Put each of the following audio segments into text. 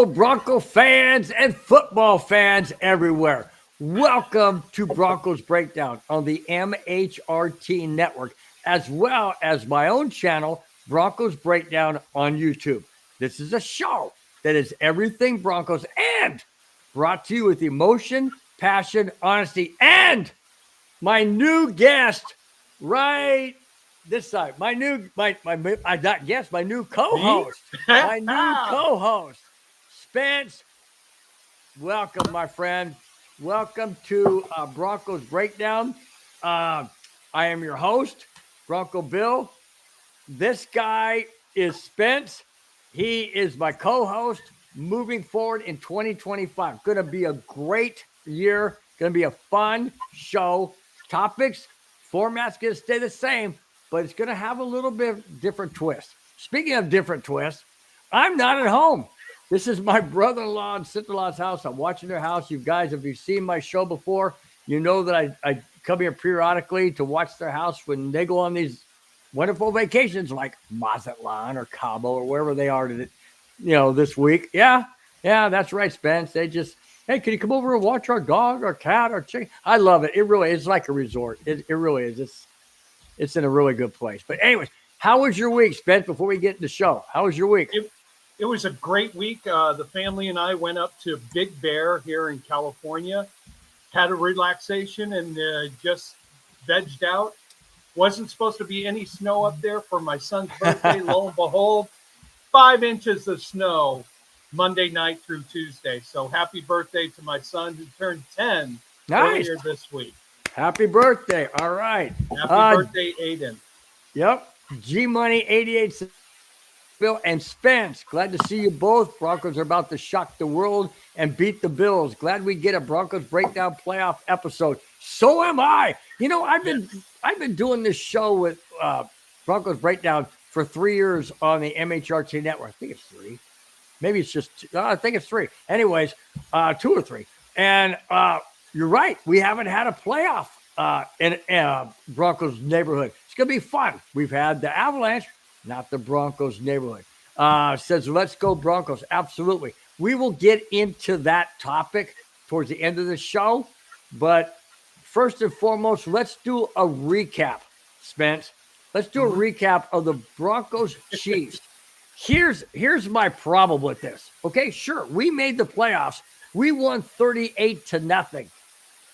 Hello, Bronco fans and football fans everywhere. Welcome to Broncos Breakdown on the MHRT network, as well as my own channel, Broncos Breakdown on YouTube. This is a show that is everything Broncos and brought to you with emotion, passion, honesty, and my new guest right this side. My new co-host. My new co-host, Spence. Welcome, my friend. Welcome to Broncos Breakdown. I am your host, Bronco Bill. This guy is Spence. He is my co-host moving forward in 2025. Going to be a great year. Going to be a fun show. Topics, format's going to stay the same, but it's going to have a little bit different twist. Speaking of different twists, I'm not at home. This is my brother-in-law and sister-in-law's house. I'm watching their house. You guys, if you've seen my show before, you know that I come here periodically to watch their house when they go on these wonderful vacations like Mazatlan or Cabo or wherever they are this week. Yeah, that's right, Spence. They just, hey, can you come over and watch our dog, our cat, our chicken? I love it. It really is like a resort. It really is. It's in a really good place. But anyways, how was your week, Spence, before we get into the show? How was your week? It was a great week. The family and I went up to Big Bear here in California, had a relaxation, and just vegged out. Wasn't supposed to be any snow up there for my son's birthday. Lo and behold, 5 inches of snow Monday night through Tuesday. So happy birthday to my son who turned 10 earlier this week. Happy birthday. All right. Happy birthday, Aiden. Yep. G-Money 88 Bill and Spence. Glad to see you both. Broncos are about to shock the world and beat the Bills. Glad we get a Broncos Breakdown playoff episode. So am I. You know, I've been doing this show with Broncos Breakdown for 3 years on the MHRT network. I think it's 3. Maybe it's just two. I think it's 3. Anyways, 2 or 3. And you're right. We haven't had a playoff in Broncos neighborhood. It's going to be fun. We've had the Avalanche, not the Broncos neighborhood. Says, let's go Broncos. Absolutely. We will get into that topic towards the end of the show. But first and foremost, let's do a recap, Spence. Let's do a recap of the Broncos Chiefs. Here's my problem with this. Okay, sure. We made the playoffs. We won 38-0.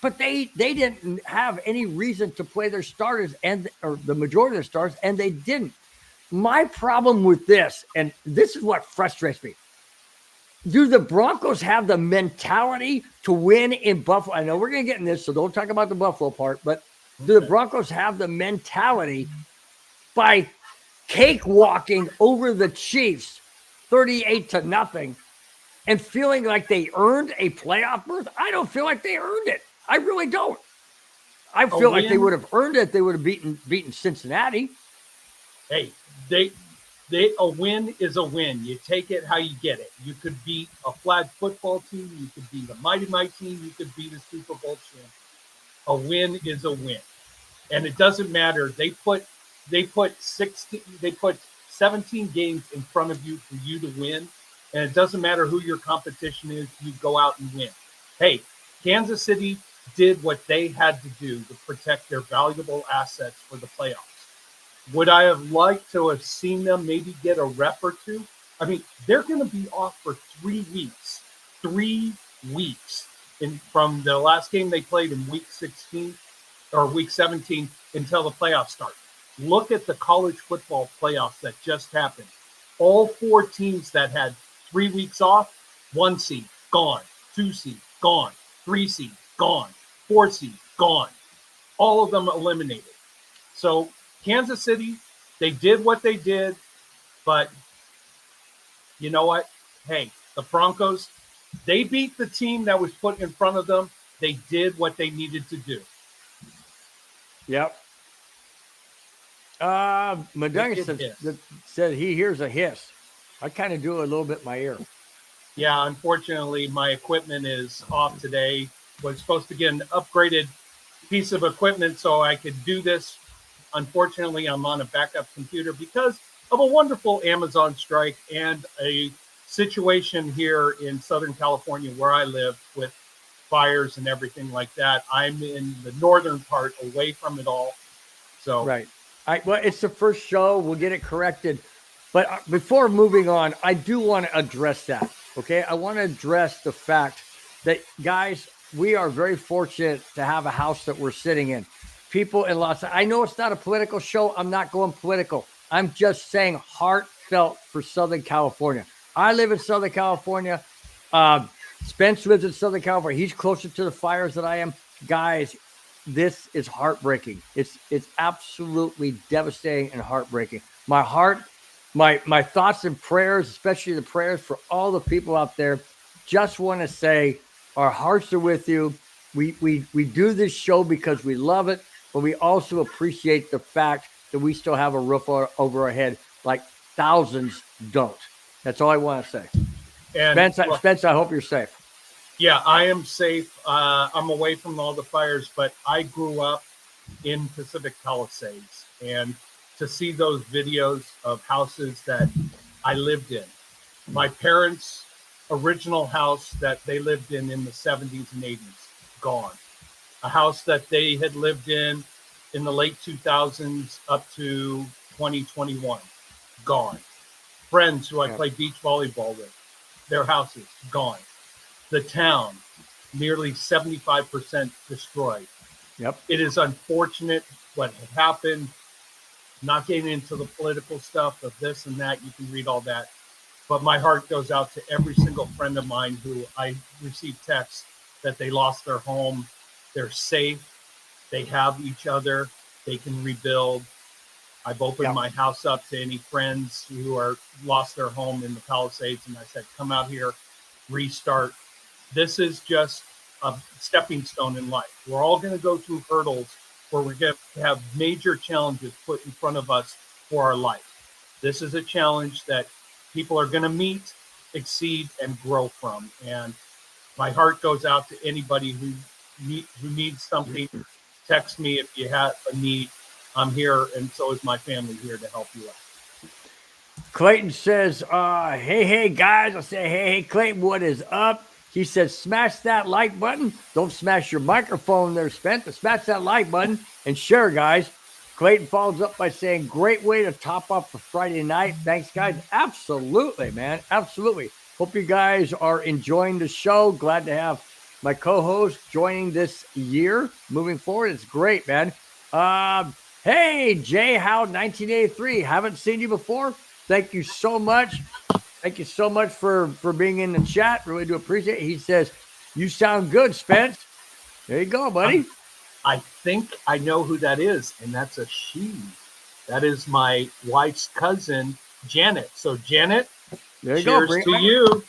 But they didn't have any reason to play their starters or the majority of their starters, and they didn't. My problem with this, and this is what frustrates me, do the Broncos have the mentality to win in Buffalo? I know we're going to get in this, so don't talk about the Buffalo part, but do the Broncos have the mentality by cakewalking over the Chiefs 38-0 and feeling like they earned a playoff berth? I don't feel like they earned it. I really don't. I feel like they would have earned it. They would have beaten Cincinnati. Hey, a win is a win. You take it how you get it. You could beat a flag football team. You could beat a Mighty Mighty team. You could beat a Super Bowl champ. A win is a win, and it doesn't matter. They put 17 games in front of you for you to win, and it doesn't matter who your competition is. You go out and win. Hey, Kansas City did what they had to do to protect their valuable assets for the playoffs. Would I have liked to have seen them maybe get a rep or two? I mean, they're going to be off for 3 weeks. 3 weeks from the last game they played in week 16 or week 17 until the playoffs start. Look at the college football playoffs that just happened. All 4 teams that had 3 weeks off, 1 seed, gone. 2 seed, gone. 3 seed, gone. 4 seed, gone. All of them eliminated. So Kansas City, they did what they did, but you know what? Hey, the Broncos, they beat the team that was put in front of them. They did what they needed to do. Yep. Madunga said he hears a hiss. I kind of do a little bit in my ear. Yeah, unfortunately, my equipment is off today. Was supposed to get an upgraded piece of equipment so I could do this. Unfortunately, I'm on a backup computer because of a wonderful Amazon strike and a situation here in Southern California where I live with fires and everything like that. I'm in the northern part, away from it all. So right. Well, it's the first show. We'll get it corrected. But before moving on, I do want to address that. Okay, I want to address the fact that, guys, we are very fortunate to have a house that we're sitting in. People in Los Angeles, I know it's not a political show. I'm not going political. I'm just saying heartfelt for Southern California. I live in Southern California. Spence lives in Southern California. He's closer to the fires than I am. Guys, this is heartbreaking. It's absolutely devastating and heartbreaking. My heart, my thoughts and prayers, especially the prayers for all the people out there, just want to say our hearts are with you. We do this show because we love it, but we also appreciate the fact that we still have a roof over our head like thousands don't. That's all I want to say. And Spence, I hope you're safe. Yeah, I am safe. I'm away from all the fires, but I grew up in Pacific Palisades, and to see those videos of houses that I lived in, my parents' original house that they lived in the 70s and 80s, gone. A house that they had lived in the late 2000s up to 2021, gone. Friends who I played beach volleyball with, their houses gone. The town, nearly 75% destroyed. Yep. It is unfortunate what had happened. Not getting into the political stuff of this and that. You can read all that. But my heart goes out to every single friend of mine who I received texts that they lost their home. They're safe. They have each other. They can rebuild. I've opened my house up to any friends who are lost their home in the Palisades, and I said, come out here, restart. This is just a stepping stone in life. We're all going to go through hurdles where we're going to have major challenges put in front of us for our life. This is a challenge that people are going to meet, exceed, and grow from. And my heart goes out to anybody who needs something. Text me if you have a need. I'm here, and so is my family here to help you out. Clayton says, hey, guys. I say, hey, Clayton, what is up? He says, smash that like button. Don't smash your microphone there, Spence. Smash that like button and share, guys. Clayton follows up by saying, great way to top up for Friday night. Thanks, guys. Absolutely, man. Absolutely. Hope you guys are enjoying the show. Glad to have my co-host joining this year. Moving forward, it's great, man. Hey, Jay Howard, 1983. Haven't seen you before. Thank you so much. Thank you so much for being in the chat. Really do appreciate it. He says, you sound good, Spence. There you go, buddy. I think I know who that is, and that's a she. That is my wife's cousin, Janet. So, Janet, there you cheers go. to you.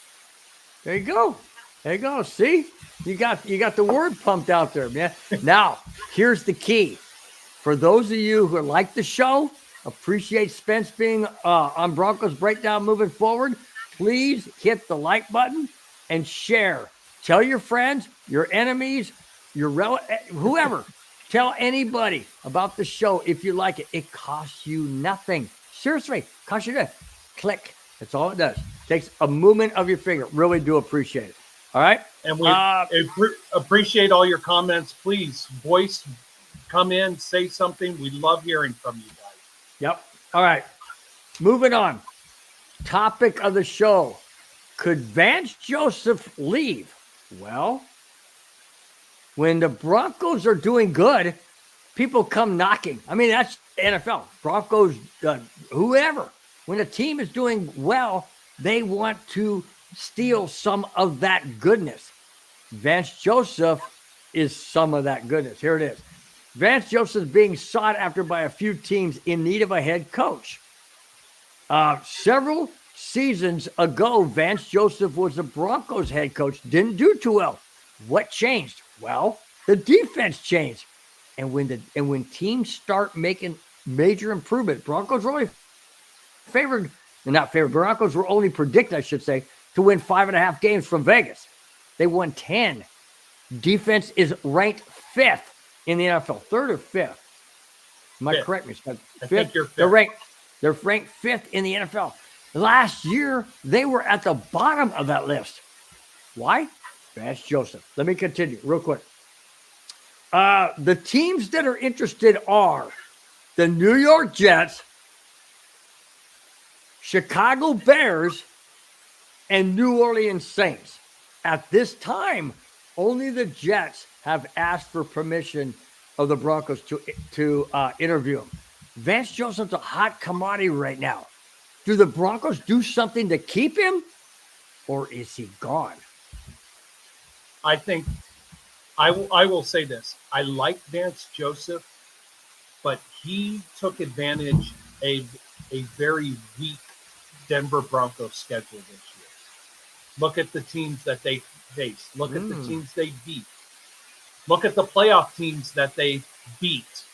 There you go. There you go. See? You got the word pumped out there, man. Now, here's the key. For those of you who like the show, appreciate Spence being on Broncos Breakdown moving forward, please hit the like button and share. Tell your friends, your enemies, your whoever. Tell anybody about the show if you like it. It costs you nothing. Seriously, costs you nothing. Click. That's all it does. Takes a movement of your finger. Really do appreciate it. All right? And we appreciate all your comments. Please, voice, come in, say something. We love hearing from you guys. Yep. All right. Moving on. Topic of the show. Could Vance Joseph leave? Well, when the Broncos are doing good, people come knocking. I mean, that's the NFL. Broncos, whoever. When a team is doing well, they want to steal some of that goodness. Vance Joseph is some of that goodness. Here it is. Vance Joseph is being sought after by a few teams in need of a head coach. Several seasons ago, Vance Joseph was the Broncos head coach. Didn't do too well. What changed? Well, the defense changed. And when teams start making major improvement, Broncos were only Broncos were only predicted, I should say, to win 5.5 games from Vegas. They won 10. Defense is ranked 5th in the NFL, 3rd or 5th. Am I correct, me? I think you're 5th. They're ranked 5th in the NFL. Last year, they were at the bottom of that list. Why? Vance Joseph. Let me continue real quick. The teams that are interested are the New York Jets, Chicago Bears, and New Orleans Saints. At this time, only the Jets have asked for permission of the Broncos to interview him. Vance Joseph's a hot commodity right now. Do the Broncos do something to keep him, or is he gone? I think I will say this. I like Vance Joseph, but he took advantage of a very weak Denver Broncos schedule this year. Look at the teams that they faced. Look at the teams they beat. Look at the playoff teams that they beat.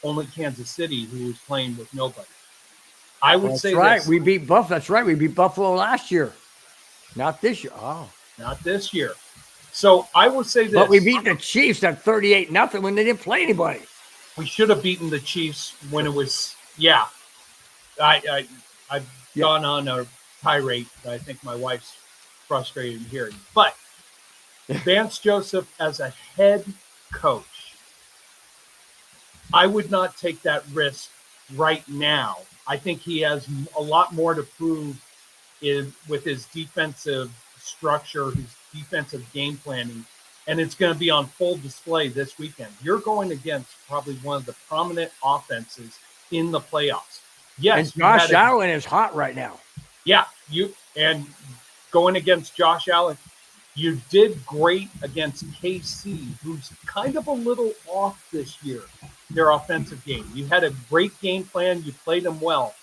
Only Kansas City, who was playing with nobody. I would say right. This. We beat Buffalo. That's right. We beat Buffalo last year. Not this year. Oh, not this year. So I will say this. But we beat the Chiefs at 38-0 when they didn't play anybody. We should have beaten the Chiefs when it was. Yeah, I've gone on a tirade that I think my wife's frustrated in hearing. But Vance Joseph as a head coach, I would not take that risk right now. I think he has a lot more to prove with his defensive structure, his defensive game planning, and it's going to be on full display this weekend. You're going against probably one of the prominent offenses in the playoffs. Yes, and Josh Allen is hot right now. Yeah, going against Josh Allen, you did great against KC, who's kind of a little off this year, their offensive game. You had a great game plan. You played them well.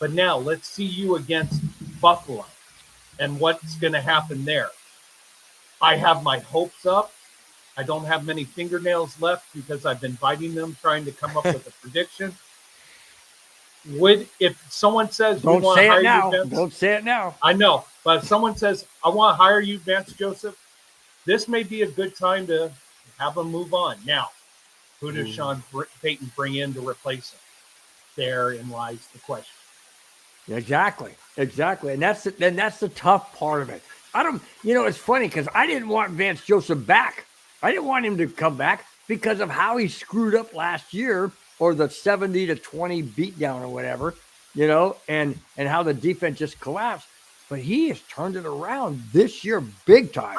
But now let's see you against Buffalo and what's going to happen there. I have my hopes up. I don't have many fingernails left because I've been biting them trying to come up with a prediction. If someone says, don't say it now. Don't say it now. I know. But if someone says, I want to hire you, Vance Joseph, this may be a good time to have him move on. Now, who does Sean Payton bring in to replace him? Therein lies the question. Exactly. And that's the tough part of it. It's funny because I didn't want Vance Joseph back. I didn't want him to come back because of how he screwed up last year, or the 70-20 beatdown or whatever, and how the defense just collapsed. But he has turned it around this year big time.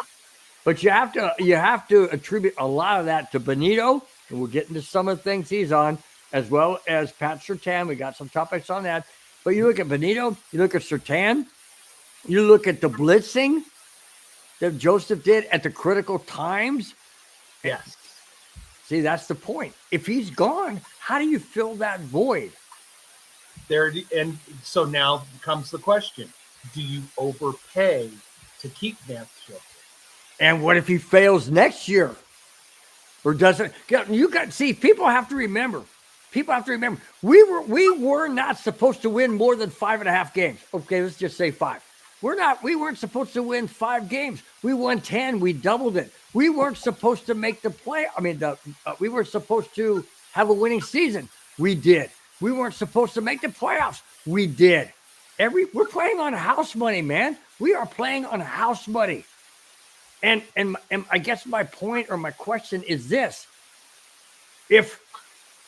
But you have to attribute a lot of that to Benito, and we'll get into some of the things he's on, as well as Pat Surtain. We got some topics on that. But you look at Benito, you look at Surtain, you look at the blitzing that Joseph did at the critical times. Yes. See, that's the point. If he's gone, how do you fill that void? And so now comes the question. Do you overpay to keep Vance Joseph? And what if he fails next year? Or doesn't? People have to remember. We were not supposed to win more than 5.5 games. Okay, let's just say 5. We weren't supposed to win 5 games. We won 10. We doubled it. We weren't supposed to make the play. We were supposed to have a winning season. We did. We weren't supposed to make the playoffs. We did. We're playing on house money, man. We are playing on house money. And I guess my point or my question is this. If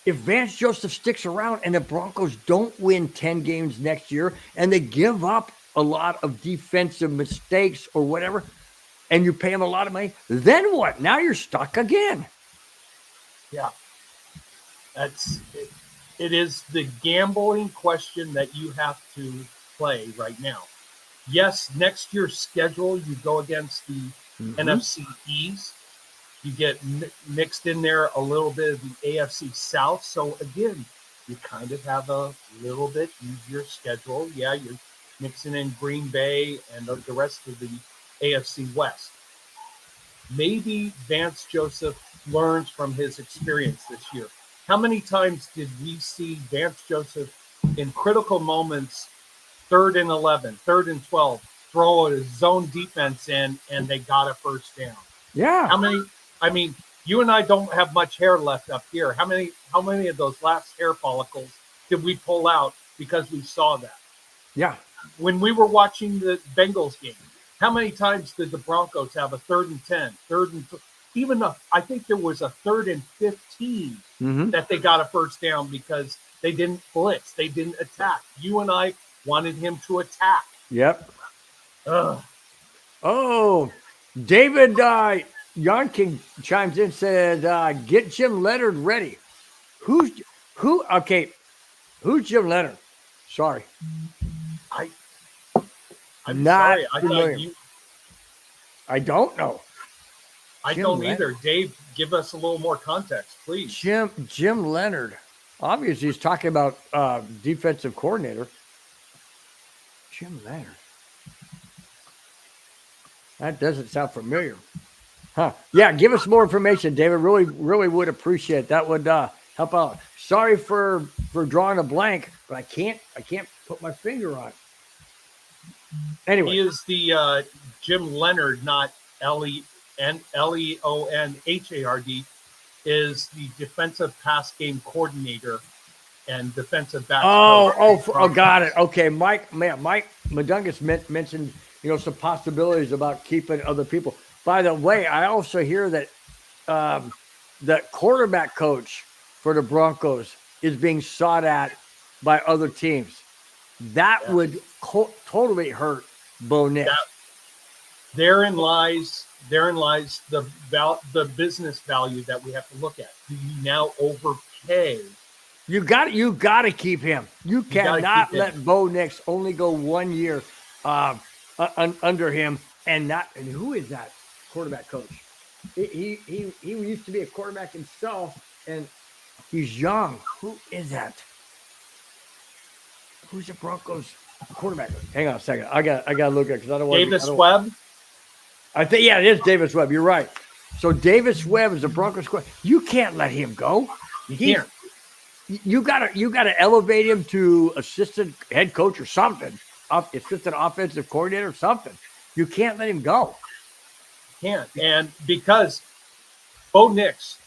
Vance Joseph sticks around and the Broncos don't win 10 games next year and they give up a lot of defensive mistakes or whatever, and you pay him a lot of money, then what? Now you're stuck again. Yeah. That's it. It is the gambling question that you have to play right now. Yes, next year's schedule, you go against the NFC East. You get mixed in there a little bit of the AFC South. So, again, you kind of have a little bit easier schedule. Yeah, you're mixing in Green Bay and the rest of the AFC West. Maybe Vance Joseph learns from his experience this year. How many times did we see Vance Joseph in critical moments, 3rd and 11, 3rd and 12, throw a zone defense in and they got a first down? Yeah. How many? I mean, you and I don't have much hair left up here. How many of those last hair follicles did we pull out because we saw that? Yeah. when we were watching the Bengals game, how many times did the Broncos have a 3rd and 10, even I think there was a 3rd and 15 that they got a first down because they didn't blitz, they didn't attack. You and I wanted him to attack. Yep. Ugh. Oh, David Yonking chimes in, says, get Jim Leonard ready. Who's Jim Leonard? Sorry. I'm not sorry. familiar. I don't know. I don't either. Dave, give us a little more context, please. Jim Leonard. Obviously, he's talking about defensive coordinator. Jim Leonard. That doesn't sound familiar. Huh. Yeah, give us more information, David. Really, really would appreciate it. That would help out. Sorry for drawing a blank, but I can't put my finger on it. Anyway. He is the Jim Leonard, not Leonhard, is the defensive pass game coordinator and defensive back. Got it. Okay, Mike Madungus mentioned some possibilities about keeping other people. By the way, I also hear that the quarterback coach for the Broncos is being sought at by other teams. That would totally hurt Bo Nix. Therein lies the business value that we have to look at. Do you now overpay? You got to keep him. You cannot let Bo Nix only go 1 year under him and who is that quarterback coach? He used to be a quarterback himself and he's young. Who is that? Who's the Broncos quarterback? Hang on a second. I got to look at it because I don't want Davis Webb. I think it is Davis Webb. You're right. So Davis Webb is the Broncos quarterback. You can't let him go. You can't. You gotta elevate him to assistant head coach or something, assistant offensive coordinator or something. You can't let him go. Can't. And because Bo Nix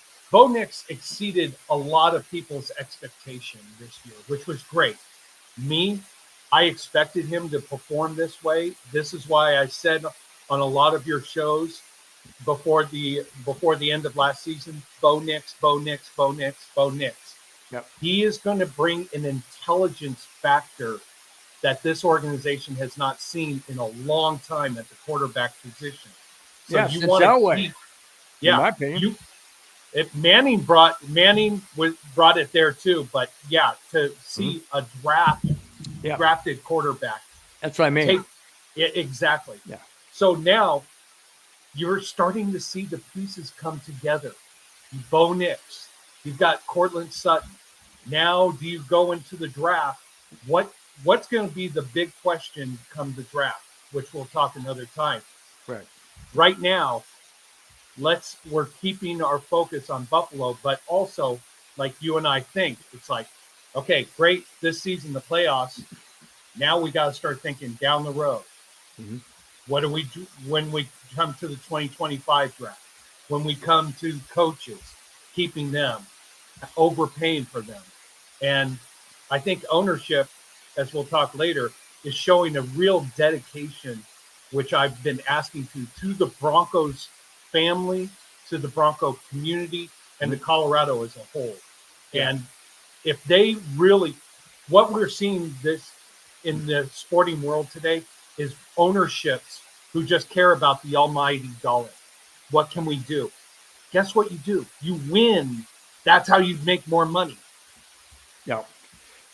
exceeded a lot of people's expectation this year, which was great. I expected him to perform this way. This is why I said on a lot of your shows before the end of last season, Bo Nix. Yep. He is going to bring an intelligence factor that this organization has not seen in a long time at the quarterback position. So you want Elway. In my opinion. Manning brought it there too, but to see a drafted quarterback. That's what I mean. Exactly. Yeah. So now you're starting to see the pieces come together. Bo Nix, you've got Cortland Sutton. Now, do you go into the draft? What's going to be the big question come the draft, which we'll talk another time. Right. Right now, we're keeping our focus on Buffalo, but also, like you and I think, it's like, okay, great, this season, the playoffs. Now we got to start thinking down the road. Mm-hmm. What do we do when we come to the 2025 draft? When we come to coaches, keeping them, overpaying for them. And I think ownership, as we'll talk later, is showing a real dedication, which I've been asking to the Broncos family, to the Bronco community, and to Colorado as a whole. Yeah. And if they really, what we're seeing this in the sporting world today is ownerships who just care about the almighty dollar. What can we do? Guess what you do? You win. That's how you make more money. Yeah.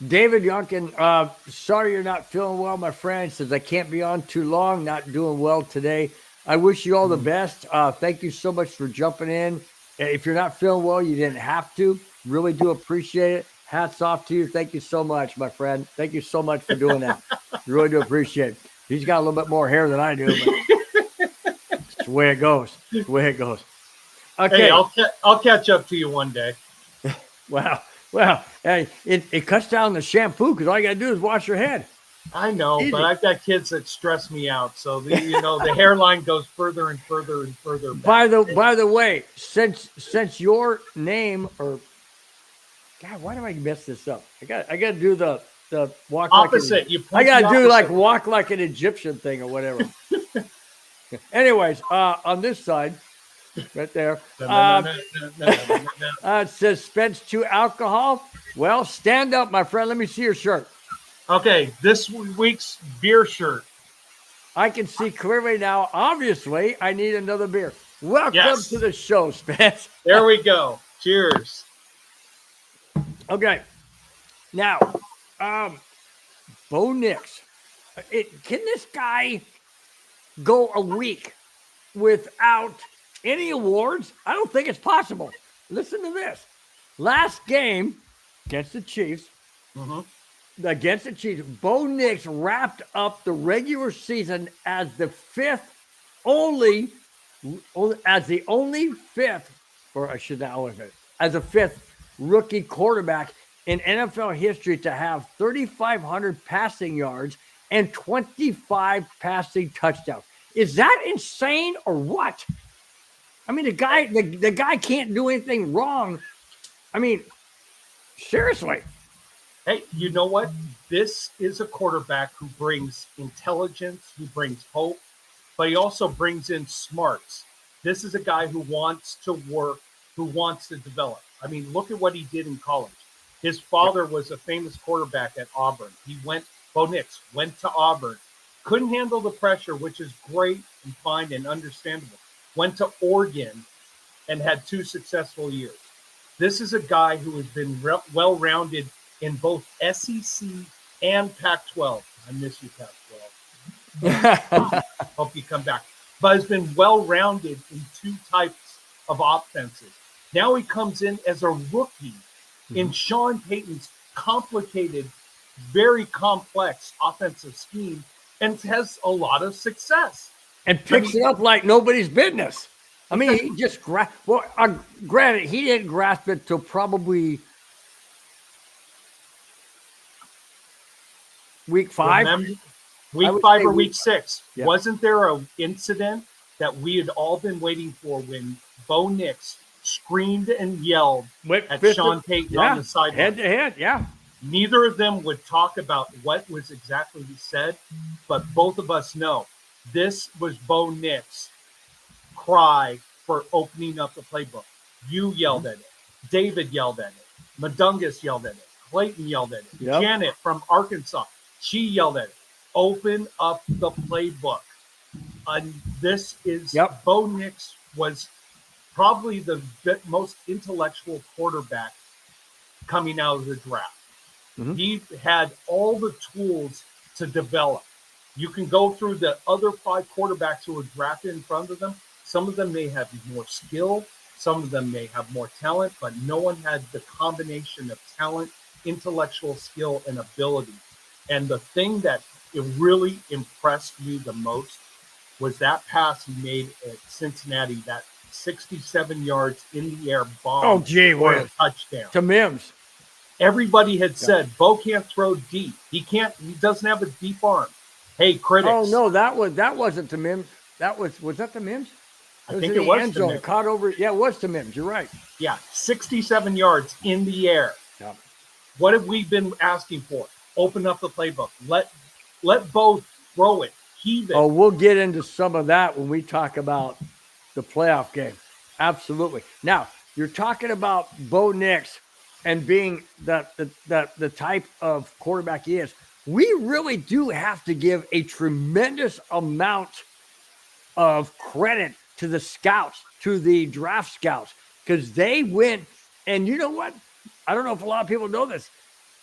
David Yonkin, sorry you're not feeling well, my friend. Says I can't be on too long, not doing well today. I wish you all the best. Thank you so much for jumping in. If you're not feeling well, you didn't have to. Really do appreciate it. Hats off to you. Thank you so much, my friend. Thank you so much for doing that. Really do appreciate it. He's got a little bit more hair than I do, but it's the way it goes. It's the way it goes. Okay. Hey, I'll catch up to you one day. Wow. Well, hey, it cuts down the shampoo because all you got to do is wash your head. I know, easy. But I've got kids that stress me out. So the hairline goes further and further and further back. By the way, since your name or God, why do I mess this up? I got to do the the walk Opposite. You I point gotta the do like opposite. walk like an Egyptian thing or whatever. Anyways, on this side, right there, it says Spence to alcohol. Well, stand up, my friend. Let me see your shirt. Okay, this week's beer shirt. I can see clearly now. Obviously, I need another beer. Welcome Yes. to the show, Spence. There we go. Cheers. Okay. Now, Bo Nix. Can this guy go a week without any awards? I don't think it's possible. Listen to this. Last game against the Chiefs, Bo Nix wrapped up the regular season as the only fifth rookie quarterback in NFL history to have 3,500 passing yards and 25 passing touchdowns. Is that insane or what? I mean, the guy can't do anything wrong. I mean, seriously. Hey, you know what? This is a quarterback who brings intelligence, who brings hope, but he also brings in smarts. This is a guy who wants to work, who wants to develop. I mean, look at what he did in college. His father was a famous quarterback at Auburn. Bo Nix went to Auburn, couldn't handle the pressure, which is great and fine and understandable. Went to Oregon and had 2 successful years. This is a guy who has been well-rounded in both SEC and Pac-12. I miss you, Pac-12. Hope you come back. But has been well-rounded in 2 types of offenses. Now he comes in as a rookie in Sean Payton's complicated, very complex offensive scheme and has a lot of success. And picks it up like nobody's business. I mean, he just granted, he didn't grasp it till probably week 5. Week 5 or week 6. Yeah. Wasn't there an incident that we had all been waiting for when Bo Nix screamed and yelled at Sean Payton on the sideline? Head to head, yeah. Neither of them would talk about what was exactly said, but both of us know this was Bo Nix cry for opening up the playbook. You yelled at it. David yelled at it. Madungus yelled at it. Clayton yelled at it. Yep. Janet from Arkansas, she yelled at it. Open up the playbook. And this is Bo Nix was probably the most intellectual quarterback coming out of the draft. He had all the tools to develop. You can go through the other 5 quarterbacks who were drafted in front of them. Some of them may have more skill. Some of them may have more talent, but no one had the combination of talent, intellectual skill, and ability. And the thing that it really impressed me the most was that pass he made at Cincinnati, that 67 yards in the air bomb for a touchdown. To Mims. Everybody had said, Bo can't throw deep. He doesn't have a deep arm. Hey, critics. Oh, no, that wasn't to Mims. Was that to Mims? I think it was to Mims. Caught over. Yeah, it was to Mims. You're right. Yeah, 67 yards in the air. Yeah. What have we been asking for? Open up the playbook. Let Bo throw it. Heave it. Oh, we'll get into some of that when we talk about the playoff game. Absolutely. Now, you're talking about Bo Nix and being the type of quarterback he is. We really do have to give a tremendous amount of credit to the scouts, to the draft scouts, because they went, and you know what? I don't know if a lot of people know this,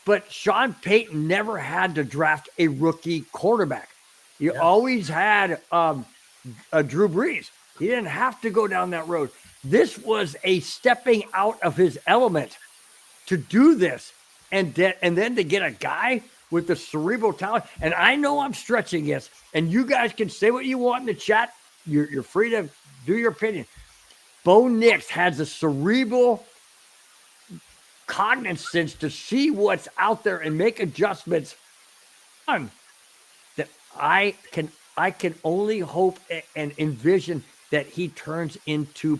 but Sean Payton never had to draft a rookie quarterback. He always had Drew Brees. He didn't have to go down that road. This was a stepping out of his element to do this, and then to get a guy with the cerebral talent. And I know I'm stretching this, and you guys can say what you want in the chat. You're free to do your opinion. Bo Nix has a cerebral cognizance to see what's out there and make adjustments that I can only hope and envision that he turns into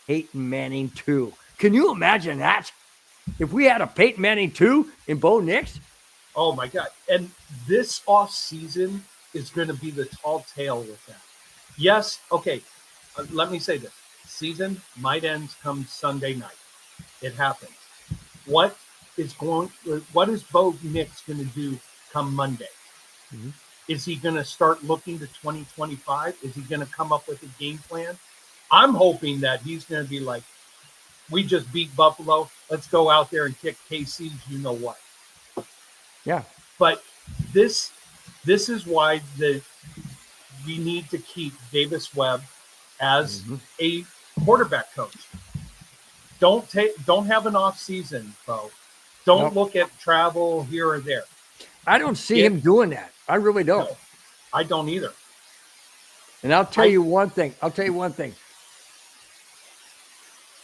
Peyton Manning 2. Can you imagine that? If we had a Peyton Manning 2 in Bo Nix, Oh my God. And this off season is going to be the tall tale with that. Yes. Okay. Let me say this. Season might end come Sunday night. It happens. What is Bo Nix going to do come Monday? Mhm. Is he going to start looking to 2025? Is he going to come up with a game plan? I'm hoping that he's going to be like, we just beat Buffalo. Let's go out there and kick KC's you know what. Yeah. But this is why we need to keep Davis Webb as a quarterback coach. Don't have an off season, Bo. Don't look at travel here or there. I don't see him doing that. I really don't. No, I don't either. And I'll tell you one thing.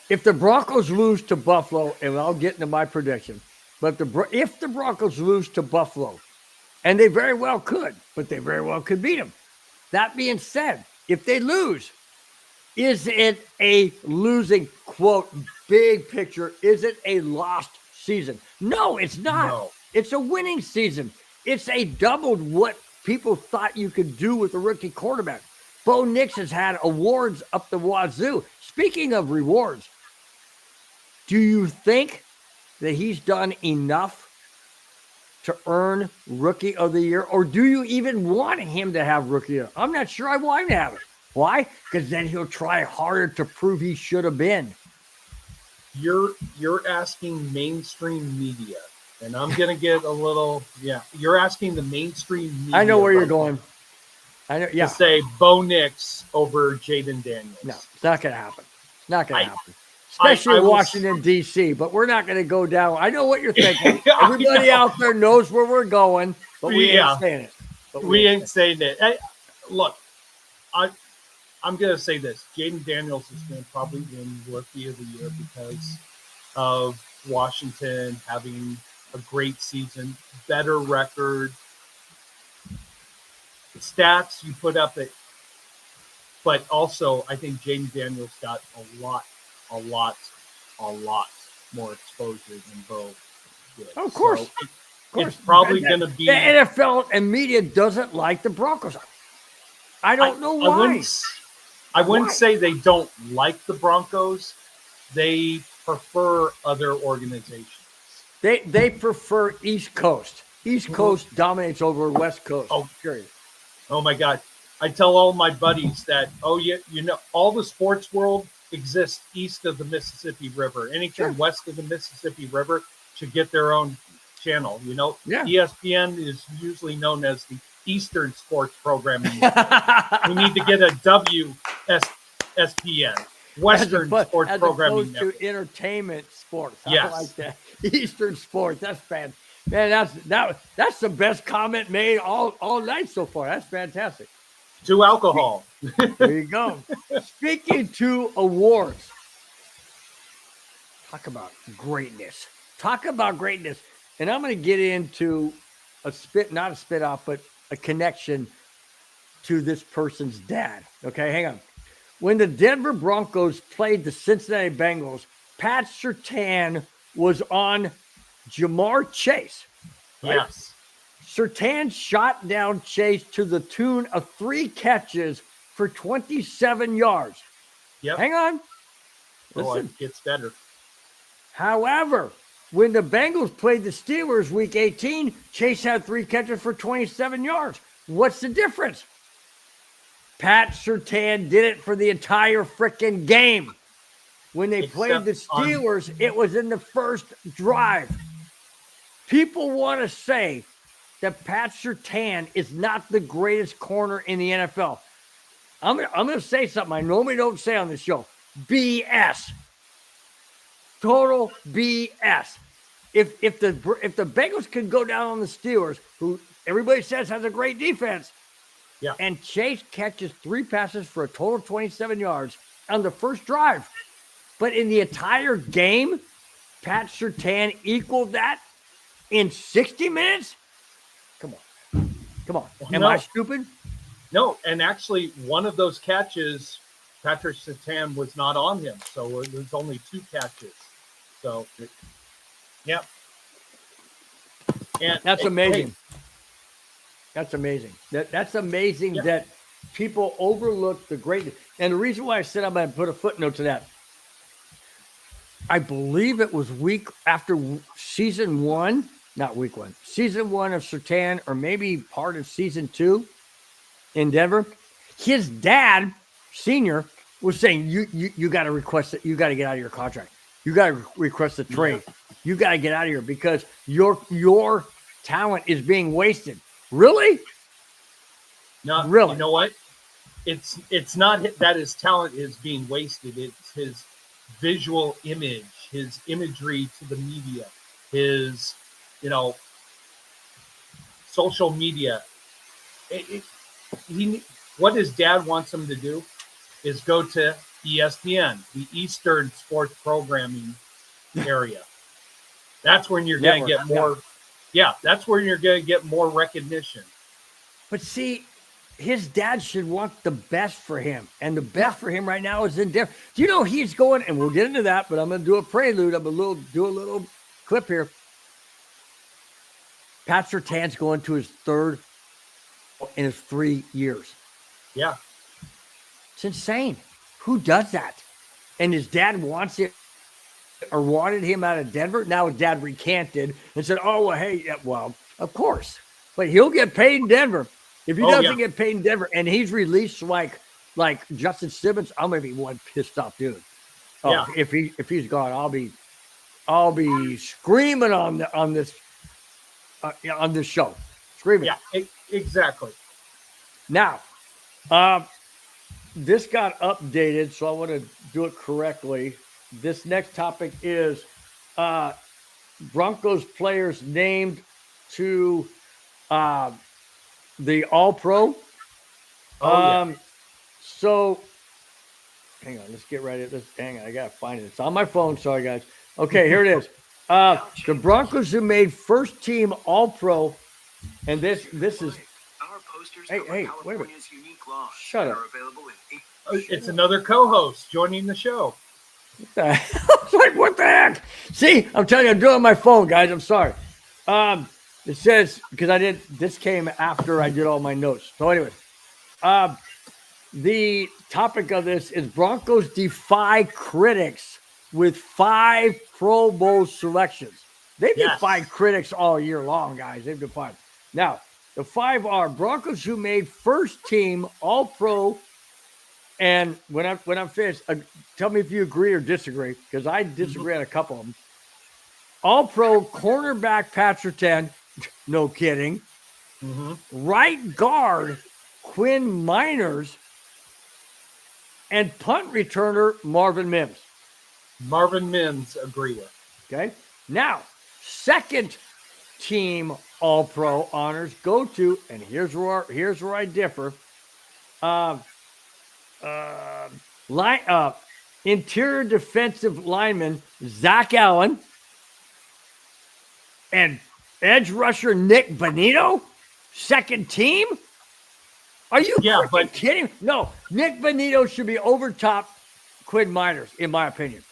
If the Broncos lose to Buffalo, and I'll get into my prediction, but if the Broncos lose to Buffalo, and they very well could, but they very well could beat them. That being said, if they lose, is it a losing, quote, big picture? Is it a lost season? No, it's not. No. It's a winning season. It's a doubled what people thought you could do with a rookie quarterback. Bo Nix has had awards up the wazoo. Speaking of rewards, do you think that he's done enough to earn Rookie of the Year? Or do you even want him to have Rookie of the Year? I'm not sure I want him to have it. Why? Because then he'll try harder to prove he should have been. You're asking mainstream media, and I'm going to get a little, you're asking the mainstream media. I know where you're going. I know, to say Bo Nix over Jaden Daniels. No, it's not going to happen. It's not going to happen. Especially Washington, D.C., but we're not going to go down. I know what you're thinking. Everybody out there knows where we're going, but we ain't saying it. We ain't saying it. Hey, look, I'm going to say this. Jaden Daniels is going to probably win Rookie of the Year because of Washington having a great season, better record. The stats you put up it, but also I think Jaden Daniels got a lot more exposure than Bo did. Of course. So it's probably going to be the NFL and media doesn't like the Broncos. I don't know why. I wouldn't say they don't like the Broncos. They prefer other organizations. They prefer East Coast. East Coast dominates over West Coast. Oh, period. Oh my God. I tell all my buddies that, all the sports world exists east of the Mississippi River. Anything west of the Mississippi River should get their own channel. ESPN is usually known as the Eastern Sports Programming. We need to get a WSPN, Western Sports Programming Network. To entertainment sports. Yes. I like that. Eastern Sports. That's fantastic. Man, that's the best comment made all night so far. That's fantastic. To alcohol. There you go. Speaking to awards. Talk about greatness. And I'm going to get into not a spit off, but a connection to this person's dad. Okay, hang on. When the Denver Broncos played the Cincinnati Bengals, Pat Surtain was on Jamar Chase. Right? Yes. Surtain shot down Chase to the tune of 3 catches for 27 yards. Yep. Hang on. Listen. It gets better. However, when the Bengals played the Steelers week 18, Chase had 3 catches for 27 yards. What's the difference? Pat Surtain did it for the entire freaking game. When they played the Steelers, it was in the first drive. People want to say that Pat Surtain is not the greatest corner in the NFL. I'm going to say something I normally don't say on this show. BS. Total BS. If the Bengals could go down on the Steelers, who everybody says has a great defense, and Chase catches 3 passes for a total of 27 yards on the first drive, but in the entire game, Pat Surtain equaled that in 60 minutes? Come on. Am I stupid? No, and actually one of those catches, Patrick Surtain was not on him, so it was only 2 catches. So, yeah. And That's hey, amazing. That's amazing. That's amazing Yeah. that people overlook the greatness. And the reason why I said I'm going to put a footnote to that, I believe it was week after season one, not week one, season one of Sertan, or maybe part of season two in Denver. His dad, senior, was saying, you got to request it. You got to get out of your contract. You got to request a trade. You got to get out of here because your talent is being wasted. Really? No, Really? You know what? It's not that his talent is being wasted. It's his visual image, his imagery to the media, his, social media. What his dad wants him to do is go to ESPN, the Eastern Sports Programming area. That's when you're going to get more. Yeah, that's where you're going to get more recognition. But see, his dad should want the best for him. And the best for him right now is in Denver. Do you know he's going, and we'll get into that, but I'm going to do a prelude. Do a little clip here. Pat Surtain's going to his third in his 3 years. Yeah. It's insane. Who does that? And his dad wants it or wanted him out of Denver. Now his dad recanted and said, oh, well, hey, well, of course. But he'll get paid in Denver. If he doesn't get paid in Denver and he's released like Justin Simmons, I'm gonna be one pissed off dude. Oh, yeah. If he's gone, I'll be screaming on this show, screaming. Yeah, exactly. Now, this got updated, so I want to do it correctly. This next topic is Broncos players named to the All-Pro. So, hang on. Let's get right at this. Hang on. I got to find it. It's on my phone. Sorry, guys. Okay, here it is. The Broncos who made first-team All-Pro, and this is... Hey, wait a minute. Shut up. It's another co-host joining the show. What the hell? It's like, what the heck? See, I'm telling you, I'm doing it on my phone, guys. I'm sorry. It says, because this came after I did all my notes. So anyway, the topic of this is Broncos defy critics with 5 Pro Bowl selections. They've defied critics all year long, guys. They've defied. Now, the 5 are Broncos who made first team All-Pro. And when I'm finished, tell me if you agree or disagree, because I disagree on a couple of them. All-Pro cornerback Pat Surtain. No kidding. Mm-hmm. Right guard Quinn Miners and punt returner Marvin Mims. Marvin Mims, agree with. Okay. Now, second team All-Pro honors go to, and here's where I differ. Interior defensive lineman Zach Allen and edge rusher Nick Bonito, second team? Are you kidding? No, Nick Bonito should be over top Quinn Miners, in my opinion.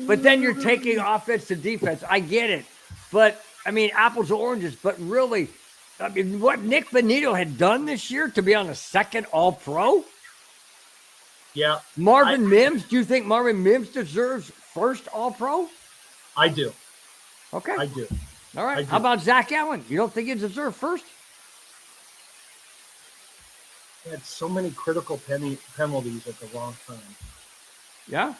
But then you're taking offense to defense. I get it. But, I mean, apples to oranges. But really, I mean, what Nick Bonito had done this year to be on the second All-Pro? Yeah. Marvin Mims, do you think Marvin Mims deserves first All-Pro? I do. Okay. I do. All right. How about Zach Allen? You don't think he deserves first? He had so many critical penalties at the wrong time. Yeah.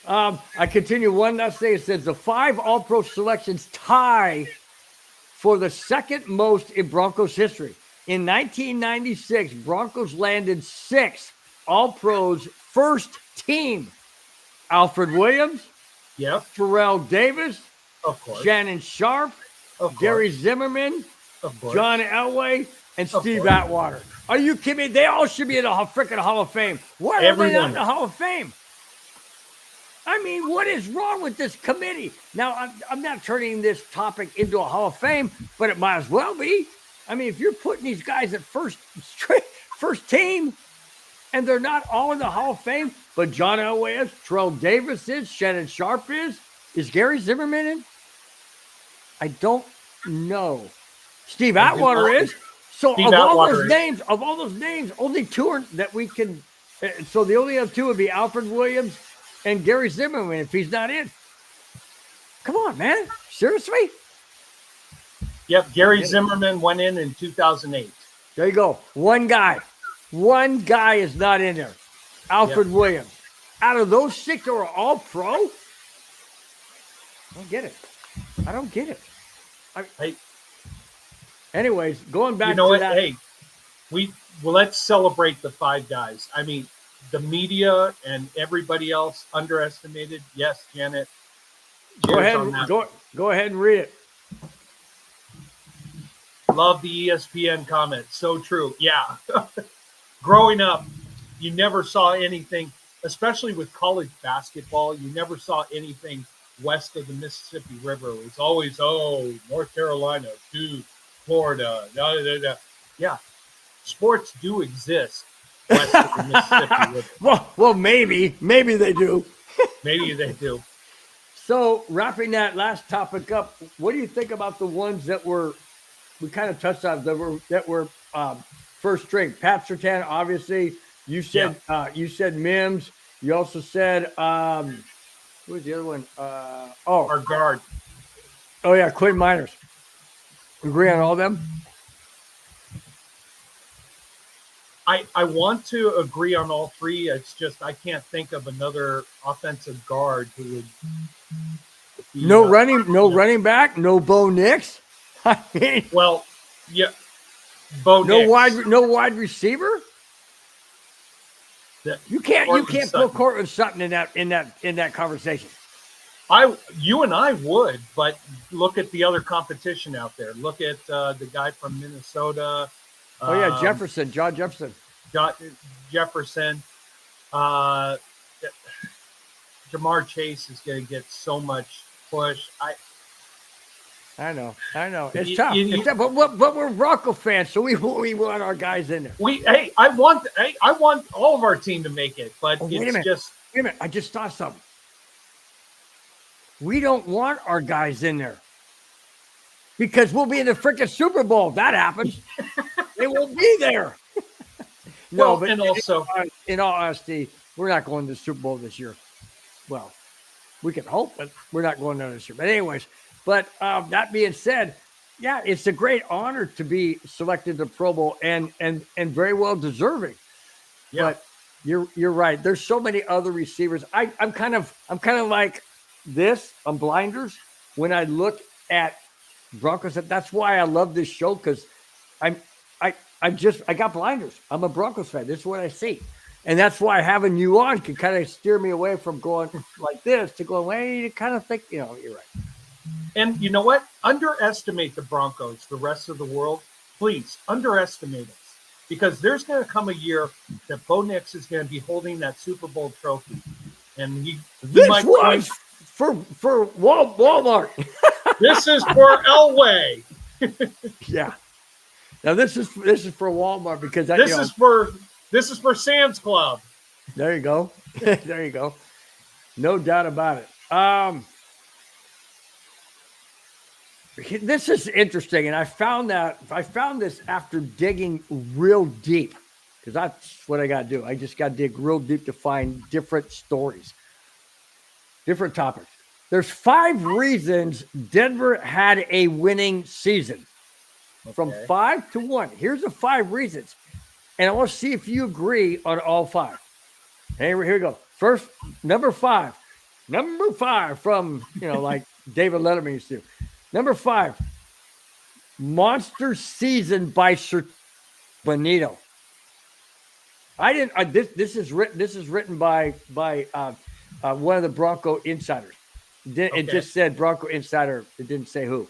I continue one last thing. It says the 5 All-Pro selections tie for the second most in Broncos history. In 1996, Broncos landed 6 All-Pros first team. Alfred Williams, Terrell Davis, of course, Shannon Sharp, Gary Zimmerman, John Elway, and Steve Atwater. Are you kidding me? They all should be in the freaking Hall of Fame. Why are they not in the Hall of Fame? I mean, what is wrong with this committee? Now, I'm not turning this topic into a Hall of Fame, but it might as well be. I mean, if you're putting these guys at first team, and they're not all in the Hall of Fame, but John Elway is, Terrell Davis is, Shannon Sharp is, Is Gary Zimmerman in? I don't know. Steve I do Atwater not- is. So Steve of all Atwater those is. names, only two are that we can. So the only other two would be Alfred Williams and Gary Zimmerman if he's not in. Come on, man. Seriously? Yep, Gary Zimmerman went in 2008. There you go. One guy is not in there. Alfred Williams. Out of those 6 that were all pro? I don't get it. Hey, Anyways, going back you know to what? that. Hey, let's celebrate the 5 guys. I mean, the media and everybody else underestimated. Yes, Janet. Go cheers ahead. on that. Go ahead and read it. Love the ESPN comment. So true. Yeah. Growing up, you never saw anything, especially with college basketball, you never saw anything west of the Mississippi River. It was always, North Carolina, Duke, Florida. Yeah. Sports do exist west of the Mississippi River. Well, maybe they do. Maybe they do. So, wrapping that last topic up, what do you think about the ones that we kind of touched on that were first string? Pat Surtain, obviously. You said Mims. You also said who was the other one? Our guard. Oh yeah, Quinn Miners. Agree on all of them? I want to agree on all 3. It's just I can't think of another offensive guard who would. No running back, no Bo Nix. I mean, well, yeah, Bo no Nix. wide receiver. You can't put Cortland Sutton in that conversation. You and I would, but look at the other competition out there. Look at the guy from Minnesota. Oh yeah, John Jefferson. Jefferson. Jamar Chase is going to get so much push. I know. It's tough. It's tough. But we're Bronco fans, so we want our guys in there. I want all of our team to make it, but wait a minute. I just thought something. We don't want our guys in there because we'll be in the freaking Super Bowl. If that happens, they won't be there. No, but also, in all honesty, we're not going to the Super Bowl this year. Well, we can hope, but we're not going there this year. But anyways, that being said, yeah, it's a great honor to be selected to Pro Bowl and very well deserving. Yeah. But you're right. There's so many other receivers. I'm kind of like this. I'm blinders when I look at Broncos. That's why I love this show because I got blinders. I'm a Broncos fan. This is what I see. And that's why having you on can kind of steer me away from going like this to going, well, you kind of think, you're right. And you know what? Underestimate the Broncos, the rest of the world. Please, underestimate us. Because there's going to come a year that Bo Nix is going to be holding that Super Bowl trophy. And this was for Walmart. This is for Elway. Yeah. Now this is for Walmart because this is for Sam's Club. There you go. There you go. No doubt about it. This is interesting, and I found this after digging real deep because that's what I got to do. I just got to dig real deep to find different stories, different topics. There's 5 reasons Denver had a winning season. Okay. From 5 to 1. Here's the 5 reasons. And I want to see if you agree on all 5. Hey, here we go. First, number 5. Number 5 from, like David Letterman used to. Number 5. Monster season by Sir Benito. I didn't. This is written by one of the Bronco insiders. It just said Bronco insider. It didn't say who.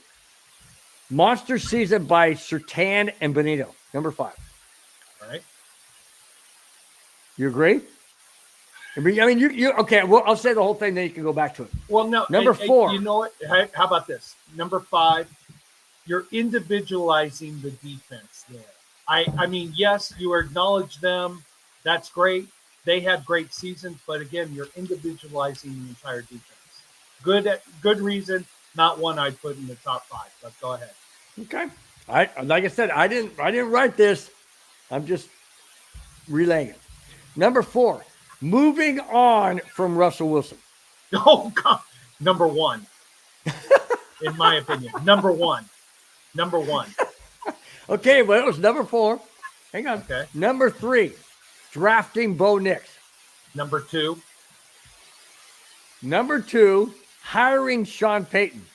Monster season by Surtain and Benito. Number 5. All right. You agree? I mean, you okay? Well, I'll say the whole thing, then you can go back to it. Well, no. Number 4. You know what? How about this? Number 5. You're individualizing the defense there. I mean, yes, you acknowledge them. That's great. They had great seasons, but again, you're individualizing the entire defense. Good reason. Not one I'd put in the top 5. Let's go ahead. Okay. Like I said, I didn't write this. I'm just relaying it. Number 4, moving on from Russell Wilson. Oh God, number 1, in my opinion, number one. Okay, well, it was number 4. Hang on. Okay. Number 3, drafting Bo Nix. Number 2. Number 2, hiring Sean Payton.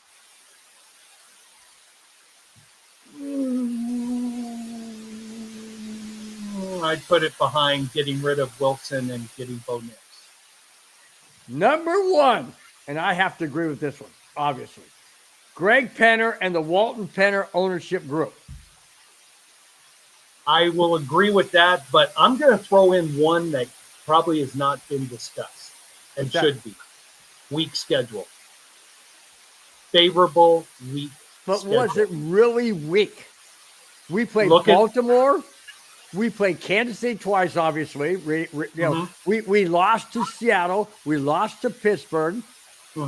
I'd put it behind getting rid of Wilson and getting Bo Nix. Number 1, and I have to agree with this one, obviously. Greg Penner and the Walton Penner ownership group. I will agree with that, but I'm going to throw in one that probably has not been discussed and should be. Weak schedule. Favorable weak But schedule. was it really weak? We played Baltimore. We played Kansas City twice, obviously. We lost to Seattle. We lost to Pittsburgh. Who's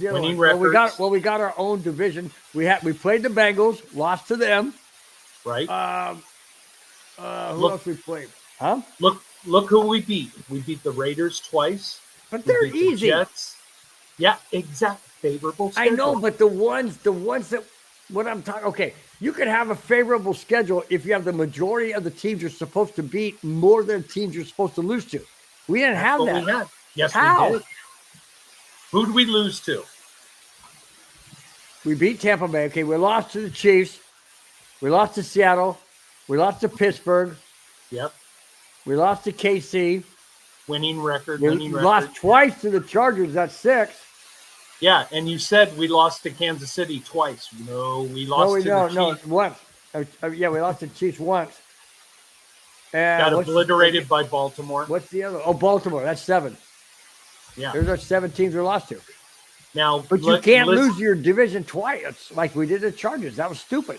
the other Winning one? records. We got our own division. We played the Bengals, lost to them. Right. Who else we played? Huh? Look who we beat. We beat the Raiders twice. But they're easy. The Jets. Yeah, exact favorable schedule. I know, but the ones that what I'm talking. Okay, you can have a favorable schedule if you have the majority of the teams you're supposed to beat more than teams you're supposed to lose to. We didn't have that. We had. Yes, How? we did. Who did we lose to? We beat Tampa Bay. Okay, we lost to the Chiefs. We lost to Seattle. We lost to Pittsburgh. Yep. We lost to KC. Winning record. We lost twice to the Chargers. That's 6. Yeah, and you said we lost to Kansas City twice. No, we lost to the Chiefs. Once. Yeah, we lost to the Chiefs once. Got obliterated by Baltimore. What's the other? Oh, Baltimore. That's 7. Yeah. There's our 7 teams we lost to. Now, but you can't lose your division twice like we did the Chargers. That was stupid.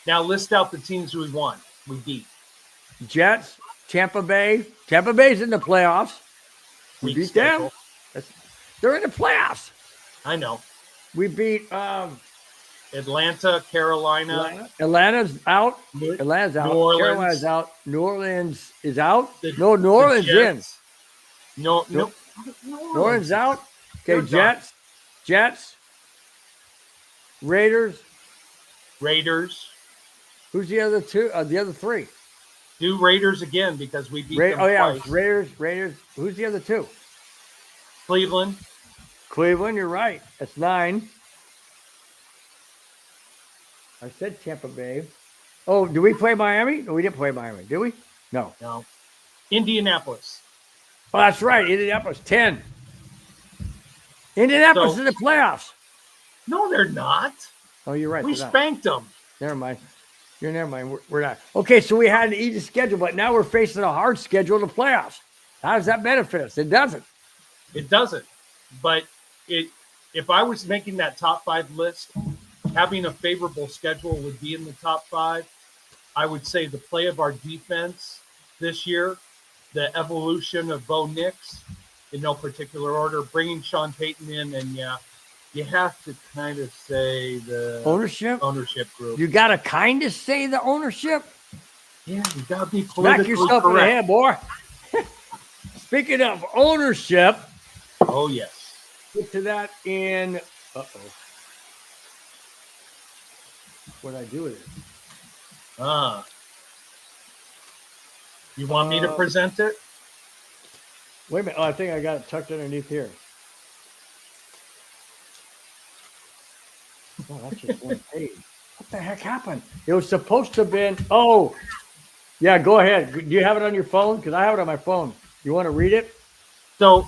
Now list out the teams we won. We beat. Jets, Tampa Bay. Tampa Bay's in the playoffs. We beat them. They're in the playoffs. I know. We beat Atlanta, Carolina. Atlanta's out. Atlanta's out. New Orleans. Carolina's out. New Orleans is out. New Orleans in. No. New Orleans out. Okay, Jets. Raiders. Who's the other 2? The other 3. Do Raiders again because we beat them twice. Raiders. Who's the other 2? Cleveland, you're right. That's 9. I said Tampa Bay. Oh, do we play Miami? No, we didn't play Miami. Did we? No. Indianapolis. Oh, that's right. Indianapolis, 10. Indianapolis in the playoffs. No, they're not. Oh, you're right. We spanked them. Never mind. Never mind. We're not. Okay, so we had an easy schedule, but now we're facing a hard schedule in the playoffs. How does that benefit us? It doesn't. It doesn't. But if I was making that top 5 list, having a favorable schedule would be in the top 5. I would say the play of our defense this year, the evolution of Bo Nix, in no particular order, bringing Sean Payton in, and you have to kind of say the ownership group. You got to kind of say the ownership. Yeah, you got to be politically Smack yourself correct. in the head, boy. Speaking of ownership. Oh, yes. Get to that in. What I do with it? You want me to present it? Wait a minute. Oh, I think I got it tucked underneath here. Oh, that's just one page. What the heck happened? It was supposed to have been. Oh, yeah. Go ahead. Do you have it on your phone? Because I have it on my phone. You want to read it? So,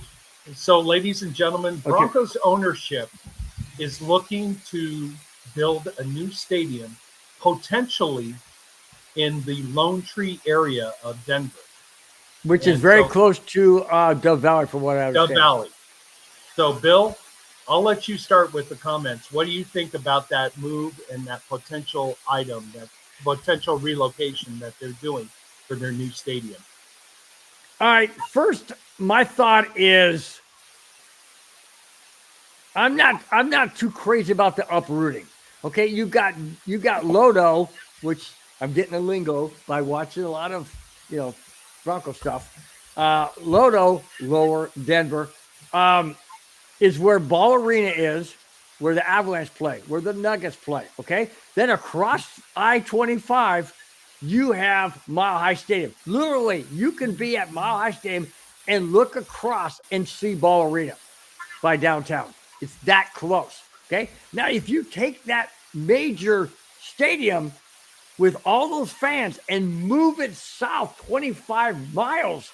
ladies and gentlemen, Broncos ownership is looking to build a new stadium, potentially in the Lone Tree area of Denver. Which is very close to Dove Valley, from what I understand. Dove Valley. So, Bill, I'll let you start with the comments. What do you think about that move and that potential item, that potential relocation that they're doing for their new stadium? All right. First, my thought is I'm not too crazy about the uprooting. Okay, you got Lodo, which I'm getting a lingo by watching a lot of Bronco stuff. Lodo, lower Denver, is where Ball Arena is, where the Avalanche play, where the Nuggets play. Okay, then across I-25, you have Mile High Stadium. Literally, you can be at Mile High Stadium and look across and see Ball Arena by downtown. It's that close. Okay. Now, if you take that major stadium with all those fans and move it south 25 miles,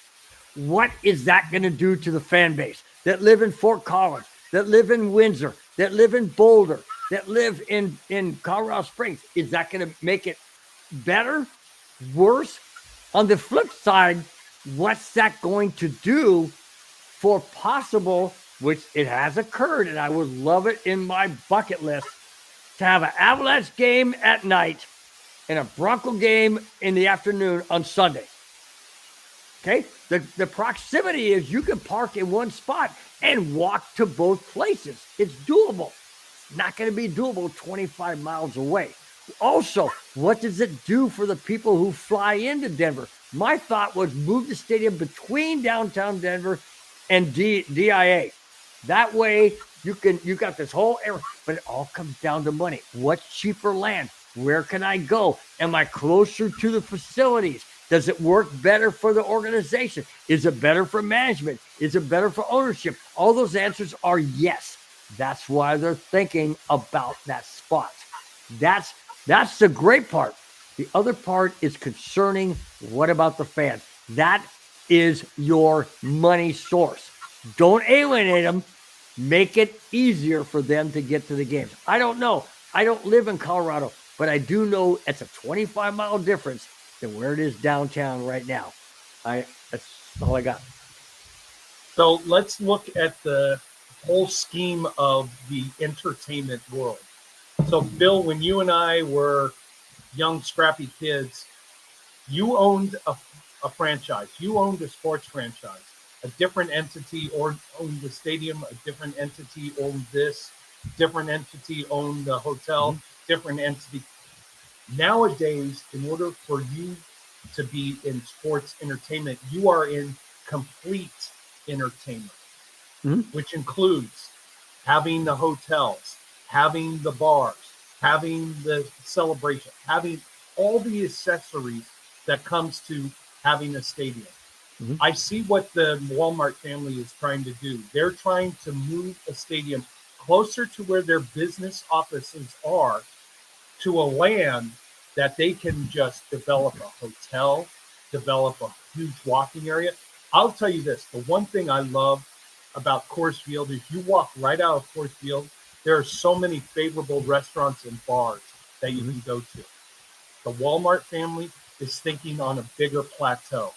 what is that going to do to the fan base that live in Fort Collins, that live in Windsor, that live in Boulder, that live in Colorado Springs? Is that going to make it better, worse? On the flip side, what's that going to do for possible, which it has occurred, and I would love it in my bucket list, to have an Avalanche game at night and a Bronco game in the afternoon on Sunday? Okay? The proximity is you can park in one spot and walk to both places. It's doable. It's not going to be doable 25 miles away. Also, what does it do for the people who fly into Denver? My thought was move the stadium between downtown Denver and DIA. That way you got this whole area, but it all comes down to money. What's cheaper land? Where can I go? Am I closer to the facilities? Does it work better for the organization? Is it better for management? Is it better for ownership? All those answers are yes. That's why they're thinking about that spot. That's the great part. The other part is concerning. What about the fans? That is your money source. Don't alienate them. Make it easier for them to get to the games. I don't know. I don't live in Colorado, but I do know it's a 25-mile difference than where it is downtown right now. That's all I got. So let's look at the whole scheme of the entertainment world. So, Bill, when you and I were young, scrappy kids, you owned a franchise. You owned a sports franchise. A different entity owned the stadium. A different entity owned this. Different entity owned the hotel. Different entity. Nowadays, in order for you to be in sports entertainment, you are in complete entertainment, which includes having the hotels, having the bars, having the celebration, having all the accessories that comes to having a stadium. I see what the Walmart family is trying to do. They're trying to move a stadium closer to where their business offices are, to a land that they can just develop a hotel, develop a huge walking area. I'll tell you this, the one thing I love about Coors Field is you walk right out of Coors Field, there are so many favorable restaurants and bars that you can go to. The Walmart family is thinking on a bigger plateau.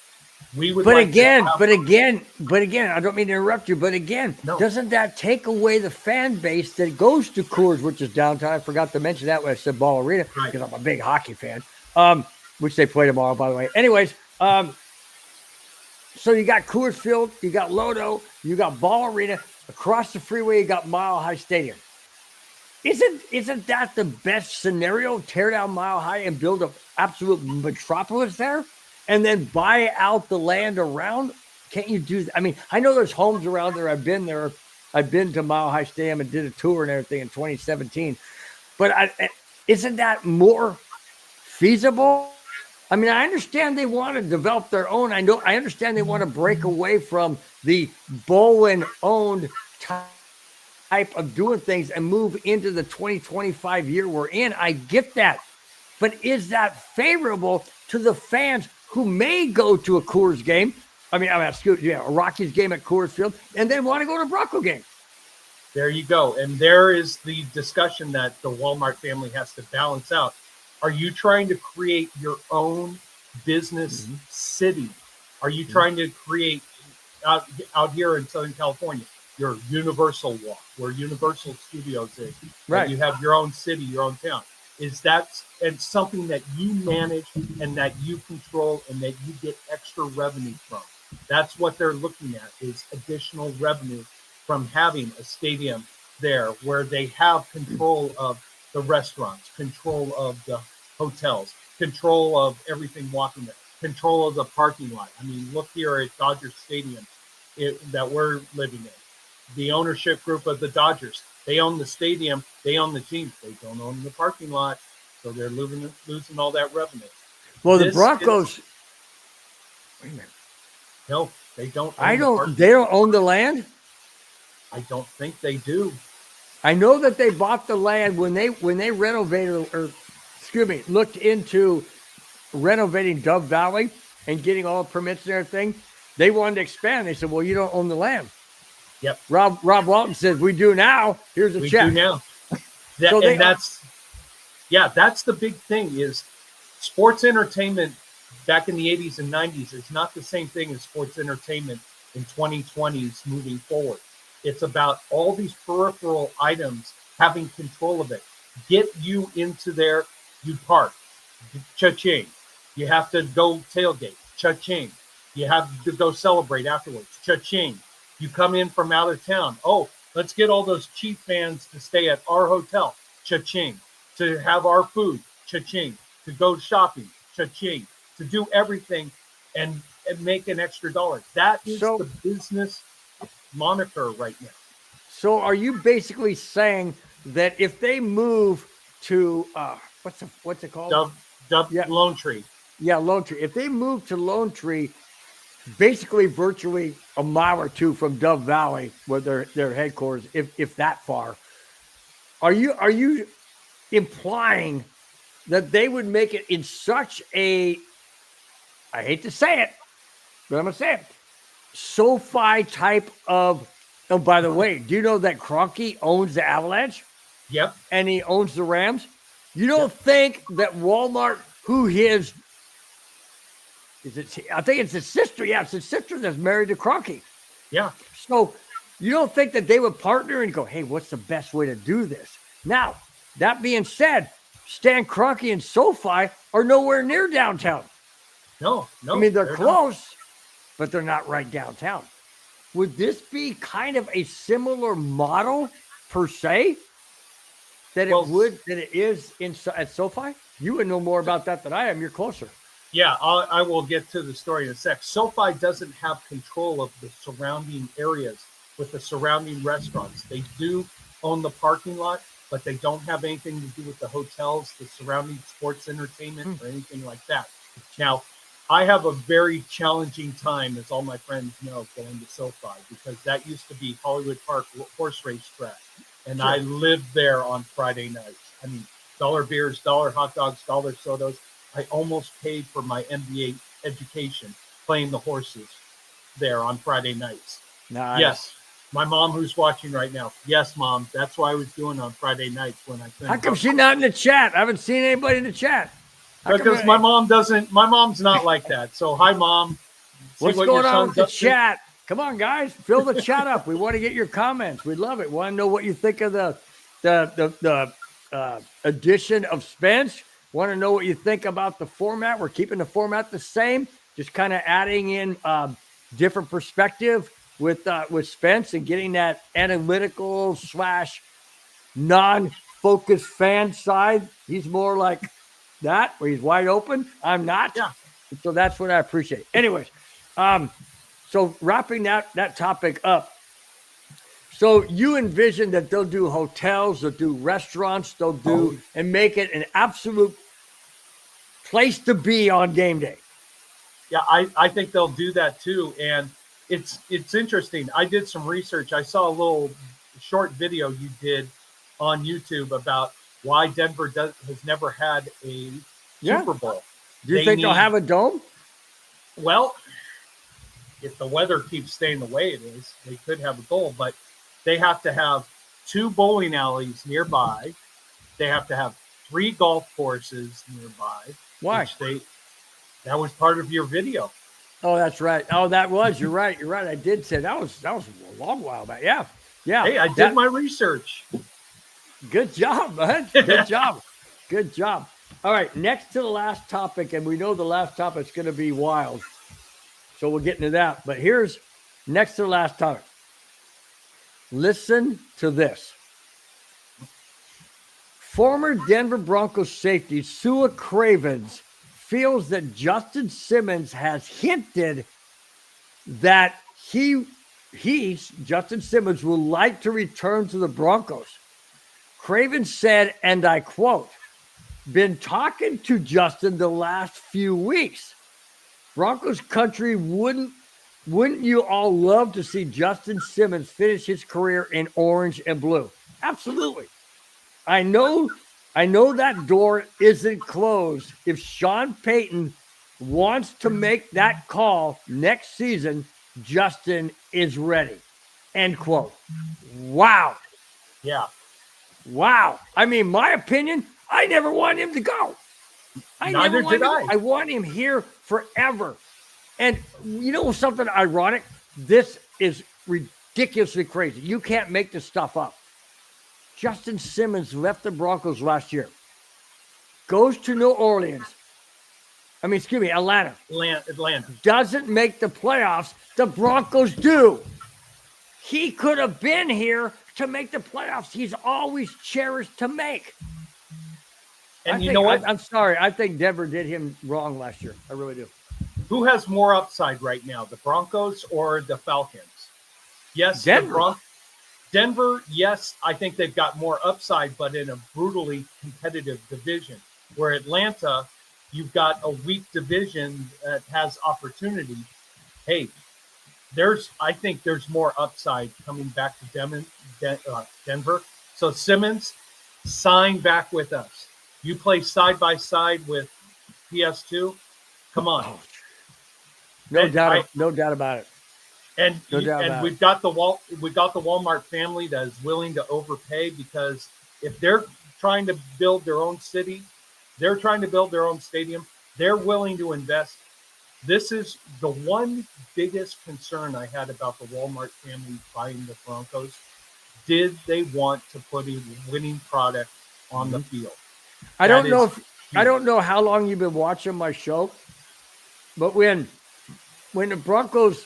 We would but like again, I don't mean to interrupt you, but again, No. doesn't that take away the fan base that goes to Coors, which is downtown? I forgot to mention that when I said Ball Arena, Right. because I'm a big hockey fan, which they play tomorrow, by the way. Anyways, so you got Coors Field, you got Lodo, you got Ball Arena. Across the freeway, you got Mile High Stadium. Isn't that the best scenario? Tear down Mile High and build an absolute metropolis there, and then buy out the land around? Can't you do that? I mean, I know there's homes around there. I've been there. I've been to Mile High Stadium and did a tour and everything in 2017. But isn't that more feasible? I mean, I understand they want to develop their own. I understand they want to break away from the Bowen-owned type of doing things and move into the 2025 year we're in. I get that. But is that favorable to the fans who may go to a Coors game? I mean, a Rockies game at Coors Field, and then want to go to a Bronco game. There you go. And there is the discussion that the Walmart family has to balance out. Are you trying to create your own business city? Are you trying to create out here in Southern California your Universal Walk, where Universal Studios is? Right. You have your own city, your own town. Is that and something that you manage and that you control and that you get extra revenue from? That's what they're looking at, is additional revenue from having a stadium there where they have control of the restaurants, control of the hotels, control of everything walking there, control of the parking lot. I mean, look here at Dodger Stadium that we're living in. The ownership group of the Dodgers, they own the stadium, they own the team. They don't own the parking lot, so they're losing all that revenue. Well, the Broncos. Wait a minute. No, they don't. They don't own the land. I don't think they do. I know that they bought the land when they renovated, or excuse me, looked into renovating Dove Valley and getting all the permits and everything. They wanted to expand. They said, "Well, you don't own the land." Yep. Rob Walton says, "We do now. Here's a check." We do now. That's the big thing is sports entertainment back in the 80s and 90s is not the same thing as sports entertainment in 2020s moving forward. It's about all these peripheral items having control of it. Get you into there, you park, cha-ching. You have to go tailgate, cha-ching. You have to go celebrate afterwards, cha-ching. You come in from out of town. Oh, let's get all those Chief fans to stay at our hotel, cha-ching. To have our food, cha-ching. To go shopping, cha-ching. To do everything and make an extra dollar. That is the business moniker right now. So are you basically saying that if they move to what's it called? Lone Tree. Yeah, Lone Tree. If they move to Lone Tree, basically virtually a mile or two from Dove Valley, where their headquarters, if that far, are you implying that they would make it in such a, I hate to say it, but I'm going to say it, SoFi type of, oh, by the way, do you know that Kroenke owns the Avalanche? Yep. And he owns the Rams? You don't think that Walmart, I think it's his sister. Yeah, it's his sister that's married to Kroenke. Yeah. So you don't think that they would partner and go, hey, what's the best way to do this? Now, that being said, Stan Kroenke and SoFi are nowhere near downtown. No. I mean, they're close, but they're not right downtown. Would this be kind of a similar model per se that it is at SoFi? You would know more about that than I am. You're closer. Yeah, I will get to the story in a sec. SoFi doesn't have control of the surrounding areas with the surrounding restaurants. They do own the parking lot, but they don't have anything to do with the hotels, the surrounding sports entertainment, or anything like that. Now, I have a very challenging time, as all my friends know, going to SoFi, because that used to be Hollywood Park horse race track. And I lived there on Friday nights. I mean, dollar beers, dollar hot dogs, dollar sodas. I almost paid for my MBA education playing the horses there on Friday nights. Nice. Yes. My mom, who's watching right now. Yes, Mom. That's what I was doing on Friday nights when I couldn't. How come she's not in the chat? I haven't seen anybody in the chat. Because my mom's not like that. So, hi, Mom. What's going on with the chat? Come on, guys. Fill the chat up. We want to get your comments. We love it. We want to know what you think of the edition of Spence. Want to know what you think about the format. We're keeping the format the same, just kind of adding in different perspective with Spence and getting that analytical / non-focused fan side. He's more like that, where he's wide open. I'm not. Yeah. So that's what I appreciate. Anyways, so wrapping that topic up. So you envision that they'll do hotels, they'll do restaurants, they'll do and make it an absolute place to be on game day. Yeah, I think they'll do that too. And it's interesting. I did some research. I saw a little short video you did on YouTube about why Denver has never had a Super Bowl. Do you think they'll have a dome? Well, if the weather keeps staying the way it is, they could have a goal, but they have to have 2 bowling alleys nearby. They have to have 3 golf courses nearby. Why? That was part of your video. Oh, that's right. Oh, that was. You're right. You're right. I did say that was a long while back. Yeah. Yeah. Hey, I did my research. Good job, bud. Good job. Good job. All right. Next to the last topic, and we know the last topic is going to be wild. So we'll get into that. But here's next to the last topic. Listen to this. Former Denver Broncos safety Sua Cravens feels that Justin Simmons has hinted that Justin Simmons will like to return to the Broncos. Cravens said, and I quote, "Been talking to Justin the last few weeks. Broncos country, wouldn't you all love to see Justin Simmons finish his career in orange and blue?" Absolutely. I know that door isn't closed. If Sean Payton wants to make that call next season, Justin is ready. End quote. Wow. Yeah. Wow. I mean, my opinion, I never want him to go. Neither did I. I want him here forever. And you know something ironic? This is ridiculously crazy. You can't make this stuff up. Justin Simmons left the Broncos last year. Goes to New Orleans. Atlanta. Atlanta. Doesn't make the playoffs. The Broncos do. He could have been here to make the playoffs. He's always cherished to make. And you know what? I'm sorry. I think Denver did him wrong last year. I really do. Who has more upside right now, the Broncos or the Falcons? Yes, Denver. Denver, yes, I think they've got more upside, but in a brutally competitive division. Where Atlanta, you've got a weak division that has opportunity. Hey, I think there's more upside coming back to Denver. So Simmons, sign back with us. You play side by side with PS2. Come on. No doubt about it. And we've got the Walmart family that is willing to overpay, because if they're trying to build their own city, they're trying to build their own stadium, they're willing to invest. This is the one biggest concern I had about the Walmart family buying the Broncos. Did they want to put a winning product on the field? I don't know how long you've been watching my show, but when the Broncos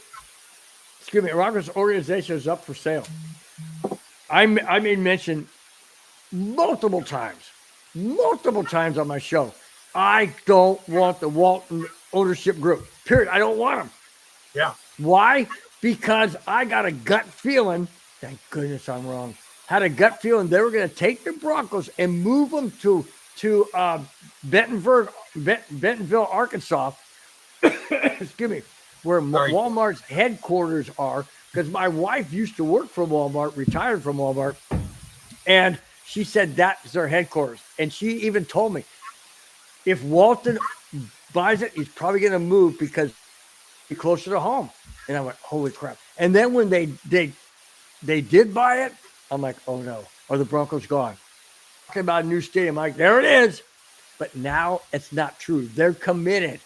organization is up for sale, I made mention multiple times on my show, I don't want the Walton ownership group. Period. I don't want them. Yeah. Why? Because I got a gut feeling, thank goodness I'm wrong, had a gut feeling they were going to take the Broncos and move them to Bentonville, Arkansas, excuse me, where Walmart's headquarters are, because my wife used to work for Walmart, retired from Walmart, and she said that's their headquarters. And she even told me, if Walton buys it, he's probably going to move because he's closer to home. And I went, holy crap. And then when they did buy it, I'm like, oh no, are the Broncos gone? Talking about a new stadium, I'm like, there it is. But now it's not true. They're committed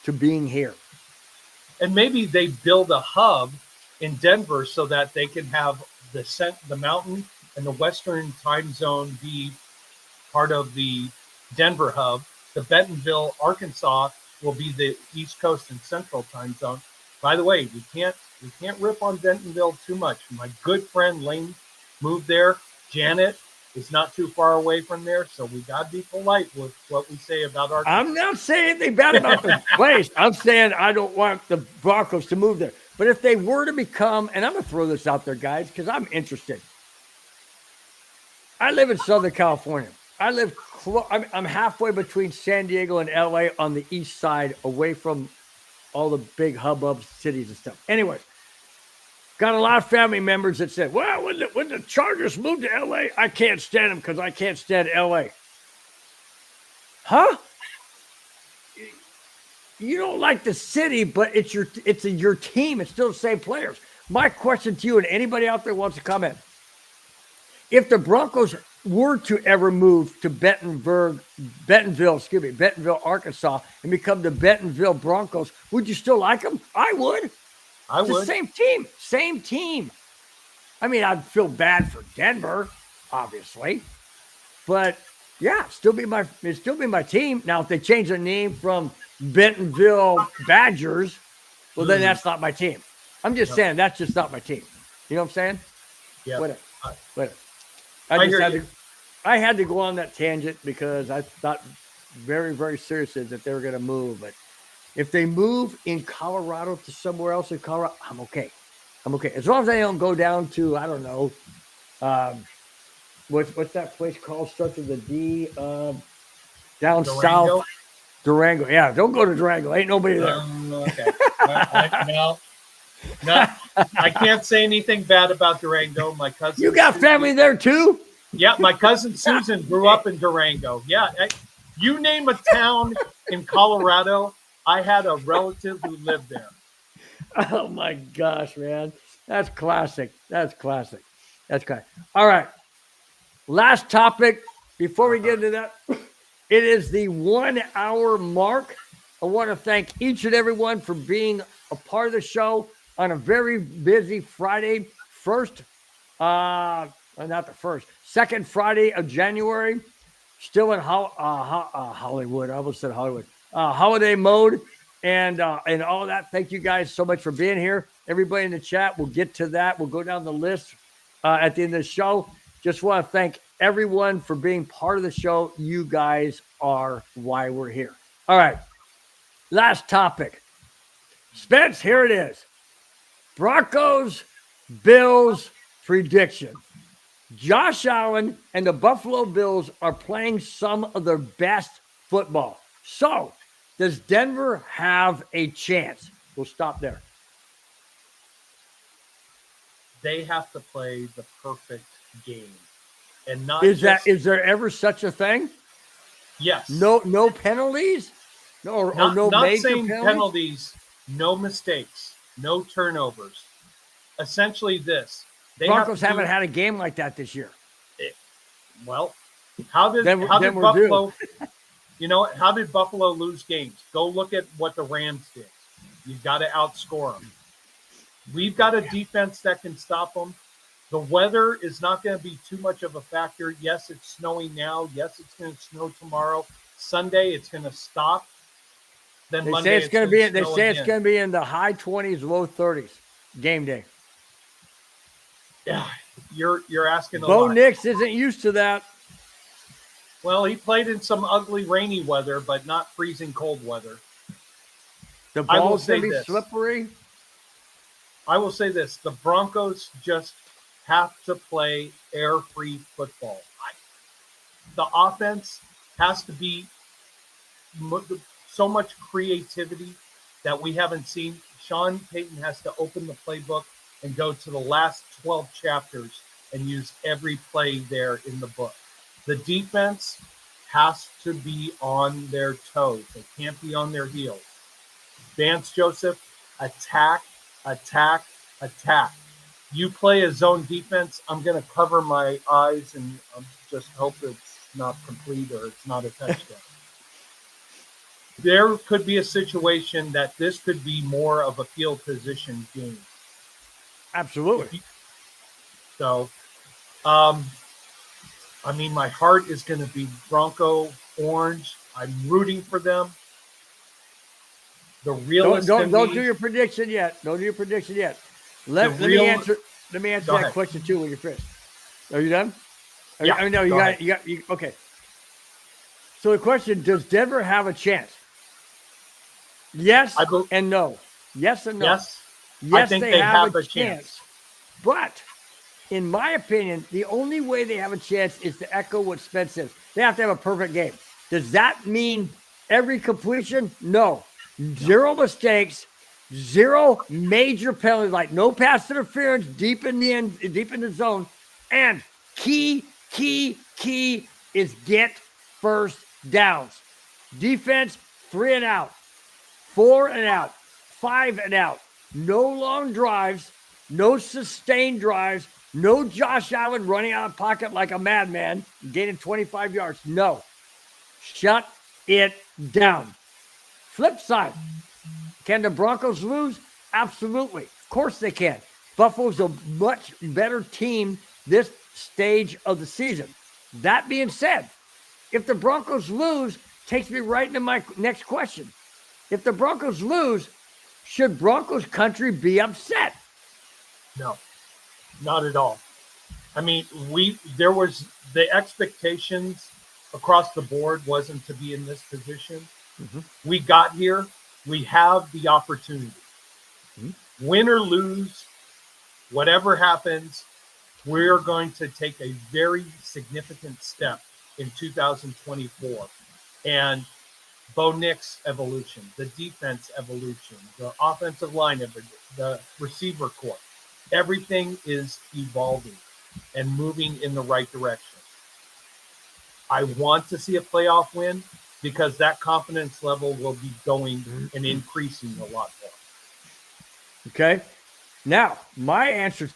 to being here. And maybe they build a hub in Denver so that they can have the mountain and the Western time zone be part of the Denver hub. The Bentonville, Arkansas will be the East Coast and Central time zone. By the way, we can't rip on Bentonville too much. My good friend Lane moved there. Janet is not too far away from there, so we got to be polite with what we say about Arkansas. I'm not saying anything bad about the place. I'm saying I don't want the Broncos to move there. But if they were to become, and I'm going to throw this out there, guys, because I'm interested. I live in Southern California. I'm halfway between San Diego and LA on the east side, away from all the big hubbub cities and stuff. Anyways, got a lot of family members that said, well, when the Chargers moved to LA, I can't stand them because I can't stand LA. Huh? You don't like the city, but it's your team. It's still the same players. My question to you and anybody out there wants to comment: if the Broncos were to ever move to Bentonville, Arkansas, and become the Bentonville Broncos, would you still like them? I would. It's the same team. I mean, I'd feel bad for Denver, obviously, but yeah, it'd still be my team. Now, if they change their name from Bentonville Badgers, well, then that's not my team. I'm just saying that's just not my team. You know what I'm saying? Yeah. Whatever. I hear you. I had to go on that tangent because I thought very, very seriously that they were going to move. But if they move in Colorado to somewhere else in Colorado, I'm okay. I'm okay. As long as they don't go down to, I don't know, what's that place called? Starts with a D. Down Durango? south. Durango. Yeah, don't go to Durango. Ain't nobody there. Okay. No, I can't say anything bad about Durango. My cousin. You got family there too? Yeah, my cousin Susan grew up in Durango. Yeah, you name a town in Colorado, I had a relative who lived there. Oh my gosh, man. That's classic. That's classic. That's classic. All right. Last topic before we get into that. It is the 1 hour mark. I want to thank each and everyone for being a part of the show on a very busy Friday. Second Friday of January. Still in Hollywood. I almost said Hollywood. Holiday mode and all that. Thank you guys so much for being here. Everybody in the chat, we'll get to that. We'll go down the list at the end of the show. Just want to thank everyone for being part of the show. You guys are why we're here. All right. Last topic. Spence, here it is. Broncos, Bills prediction. Josh Allen and the Buffalo Bills are playing some of their best football. So, does Denver have a chance? We'll stop there. They have to play the perfect game. And not is there ever such a thing? Yes. No penalties? No major penalties, no mistakes, no turnovers. Essentially this. Broncos haven't had a game like that this year. How did Buffalo how did Buffalo lose games? Go look at what the Rams did. You've got to outscore them. We've got a defense that can stop them. The weather is not going to be too much of a factor. Yes, it's snowing now. Yes, it's going to snow tomorrow. Sunday, it's going to stop. Then Monday, it's going to be in the high 20s, low 30s game day. Yeah, you're asking a Bo lot. Nix isn't used to that. Well, he played in some ugly rainy weather, but not freezing cold weather. The ball's going to be slippery. I will say this. The Broncos just have to play air-free football. The offense has to be so much creativity that we haven't seen. Sean Payton has to open the playbook and go to the last 12 chapters and use every play there in the book. The defense has to be on their toes. They can't be on their heels. Vance Joseph, attack. You play a zone defense, I'm going to cover my eyes and just hope it's not complete or it's not a touchdown. There could be a situation that this could be more of a field position game. Absolutely. So, my heart is going to be Bronco Orange. I'm rooting for them. The realist. Don't do your prediction yet. Don't do your prediction yet. Let me answer that question too when you're finished. Are you done? Okay. So the question: does Denver have a chance? Yes and no. Yes and no. Yes. Yes, they have a chance. But in my opinion, the only way they have a chance is to echo what Spence says. They have to have a perfect game. Does that mean every completion? No. 0 mistakes, 0 major penalties, like no pass interference deep in the zone. And key is get first downs. Defense, 3 and out, 4 and out, 5 and out. No long drives, no sustained drives, no Josh Allen running out of pocket like a madman, gaining 25 yards. No. Shut it down. Flip side. Can the Broncos lose? Absolutely. Of course they can. Buffalo's a much better team this stage of the season. That being said, if the Broncos lose, takes me right into my next question. If the Broncos lose, should Broncos country be upset? No, not at all. I mean, there was the expectations across the board wasn't to be in this position. Mm-hmm. We got here. We have the opportunity. Mm-hmm. Win or lose, whatever happens, we're going to take a very significant step in 2024. And Bo Nix's evolution, the defense evolution, the offensive line evolution, the receiver corps, everything is evolving and moving in the right direction. I want to see a playoff win because that confidence level will be going and increasing a lot more. Okay. Now, my answer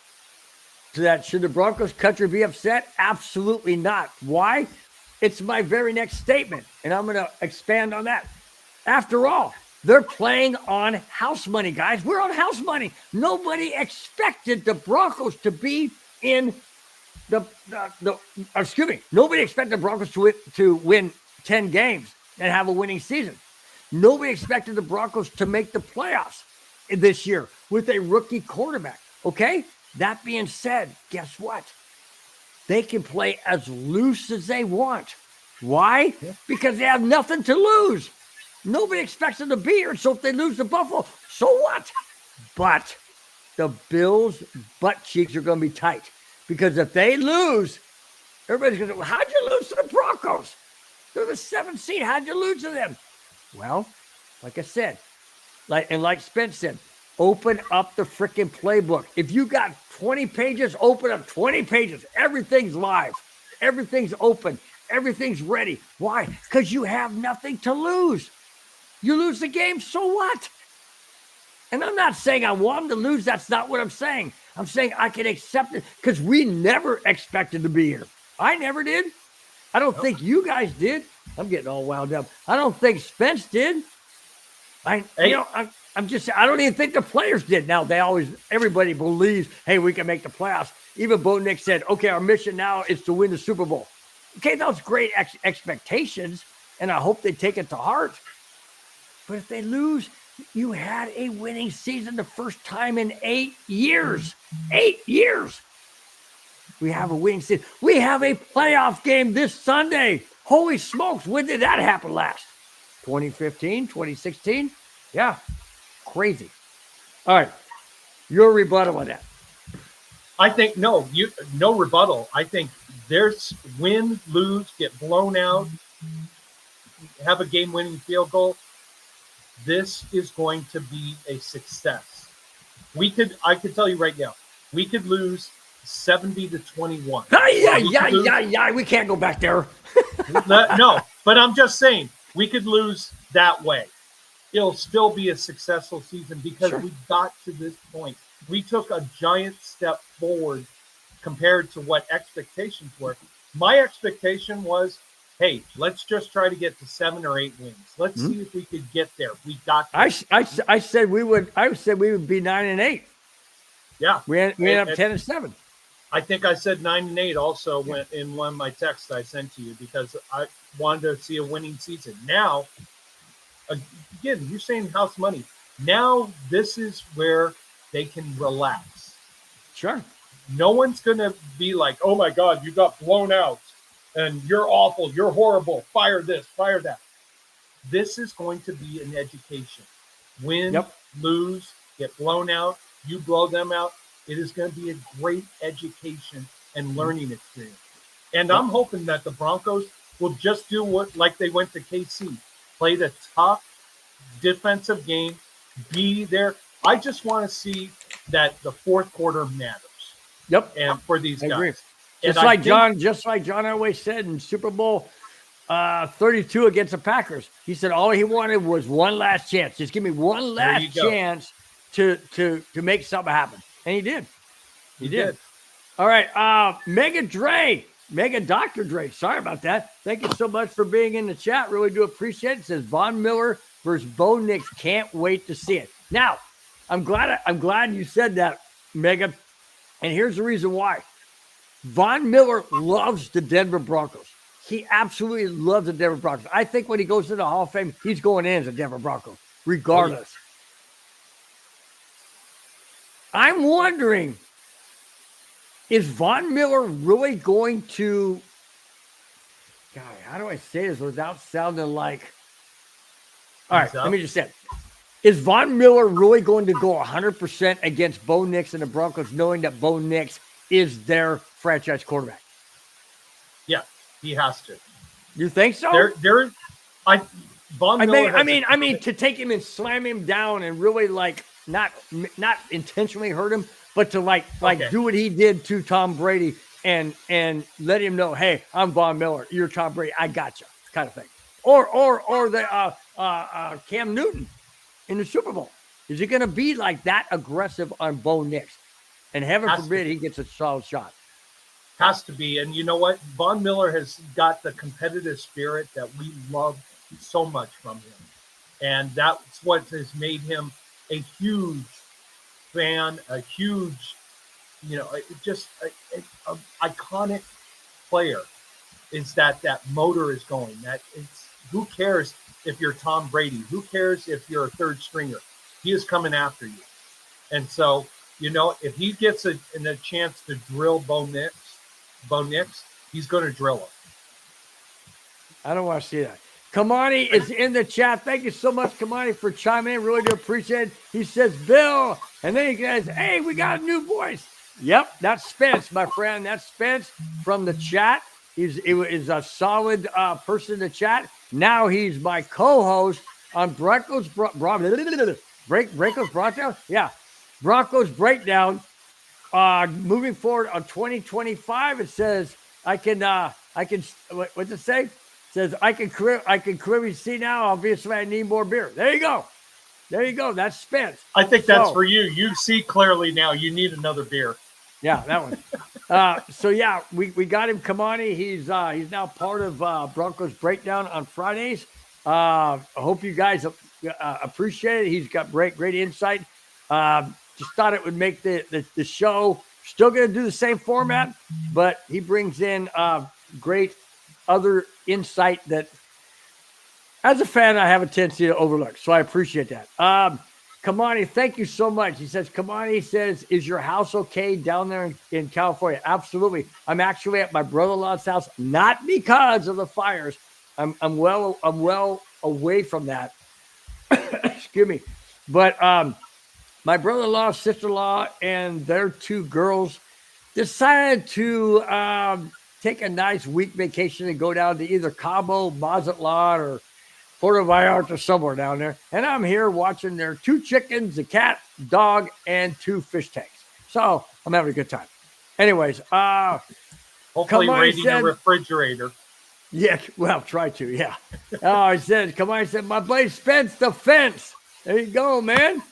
to that, should the Broncos country be upset? Absolutely not. Why? It's my very next statement, and I'm going to expand on that. After all, they're playing on house money, guys. We're on house money. Nobody expected the Broncos to be in nobody expected the Broncos to win 10 games and have a winning season. Nobody expected the Broncos to make the playoffs this year with a rookie quarterback. Okay? That being said, guess what? They can play as loose as they want. Why? Because they have nothing to lose. Nobody expects them to be here, so if they lose to Buffalo, so what? But the Bills' butt cheeks are going to be tight. Because if they lose, everybody's going to say, well, how'd you lose to the Broncos? They're the 7th seed. How'd you lose to them? Well, like I said, like Spence said, open up the freaking playbook. If you got 20 pages, open up 20 pages. Everything's live. Everything's open. Everything's ready. Why? Because you have nothing to lose. You lose the game, so what? And I'm not saying I want them to lose. That's not what I'm saying. I'm saying I can accept it because we never expected to be here. I never did. I don't think you guys did. I'm getting all wound up. I don't think Spence did. I'm just, I don't even think the players did. Now, everybody believes, hey, we can make the playoffs. Even Bo Nix said, okay, our mission now is to win the Super Bowl. Okay, those great expectations, and I hope they take it to heart. But if they lose, you had a winning season the first time in 8 years. 8 years. We have a winning season. We have a playoff game this Sunday. Holy smokes, when did that happen last? 2015, 2016? Yeah, crazy. All right, your rebuttal on that. I think, no rebuttal. I think there's win, lose, get blown out, have a game-winning field goal. This is going to be a success. I could tell you right now, we could lose 70-21. Yeah. We can't go back there. No, but I'm just saying we could lose that way. It'll still be a successful season because we got to this point. We took a giant step forward compared to what expectations were. My expectation was, hey, let's just try to get to 7 or 8 wins. Let's see if we could get there. We got there. I said we would be 9-8. Yeah. We ended up 10-7. I think I said 9-8 also in one of my texts I sent to you because I wanted to see a winning season. Now, again, you're saying house money. Now this is where they can relax. Sure. No one's going to be like, oh my God, you got blown out and you're awful, you're horrible, fire this, fire that. This is going to be an education. Win, lose, get blown out, you blow them out. It is going to be a great education and learning experience. And I'm hoping that the Broncos will just do like they went to KC, play the tough defensive game, be there. I just want to see that the fourth quarter matters. Yep. And for these guys. Agree. Just like John always said in Super Bowl 32 against the Packers, he said all he wanted was one last chance. Just give me one last chance to make something happen. And he did. He did. All right. Mega Dr. Dre. Sorry about that. Thank you so much for being in the chat. Really do appreciate it. It says Von Miller versus Bo Nix. Can't wait to see it. Now, I'm glad you said that, Mega. And here's the reason why. Von Miller loves the Denver Broncos. He absolutely loves the Denver Broncos. I think when he goes to the Hall of Fame, he's going in as a Denver Bronco, regardless. I'm wondering Is Von Miller really going to? God, how do I say this without sounding like? All right, let me just say it. Is Von Miller really going to go 100% against Bo Nix and the Broncos, knowing that Bo Nix is their franchise quarterback? Yeah, he has to. You think so? Von Miller. I mean, to take him and slam him down and really like not intentionally hurt him, but to like do what he did to Tom Brady and let him know, hey, I'm Von Miller, you're Tom Brady, I got you, kind of thing. Or the Cam Newton in the Super Bowl. Is he going to be like that aggressive on Bo Nix? And heaven forbid he gets a solid shot. Has to be. And you know what? Von Miller has got the competitive spirit that we love so much from him. And that's what has made him a huge fan, a huge, just an iconic player. Is that motor is going. That it's who cares if you're Tom Brady? Who cares if you're a third stringer? He is coming after you. And so, if he gets a chance to drill Bo Nix, he's going to drill him. I don't want to see that. Kamani is in the chat. Thank you so much, Kamani, for chiming in. Really do appreciate it. He says, Bill. And then he says, hey, we got a new voice. Yep, that's Spence, my friend. That's Spence from the chat. He is a solid person in the chat. Now he's my co-host on Broncos Breakdown. Yeah, Broncos Breakdown. Moving forward on 2025, it says I can. What's it say? It says I can clearly see now. Obviously, I need more beer. There you go. That's Spence. I think that's for you. You see clearly now. You need another beer. Yeah, that one. So yeah, we got him, Kamani. He's now part of Broncos Breakdown on Fridays. I hope you guys appreciate it. He's got great insight. Just thought it would make the show. Still going to do the same format, but he brings in great other insight that, as a fan, I have a tendency to overlook. So I appreciate that. Kamani, thank you so much. He says, Kamani says, is your house okay down there in California? Absolutely. I'm actually at my brother-in-law's house, not because of the fires. I'm well away from that. Excuse me. But my brother-in-law, sister-in-law, and their two girls decided to take a nice week vacation and go down to either Cabo, Mazatlan, or Puerto Vallarta or somewhere down there. And I'm here watching their 2 chickens, a cat, dog, and 2 fish tanks. So I'm having a good time. Anyways, hopefully raiding a refrigerator. Yeah, well, try to, yeah. He said, Kamani said, my buddy Spence the fence. There you go, man.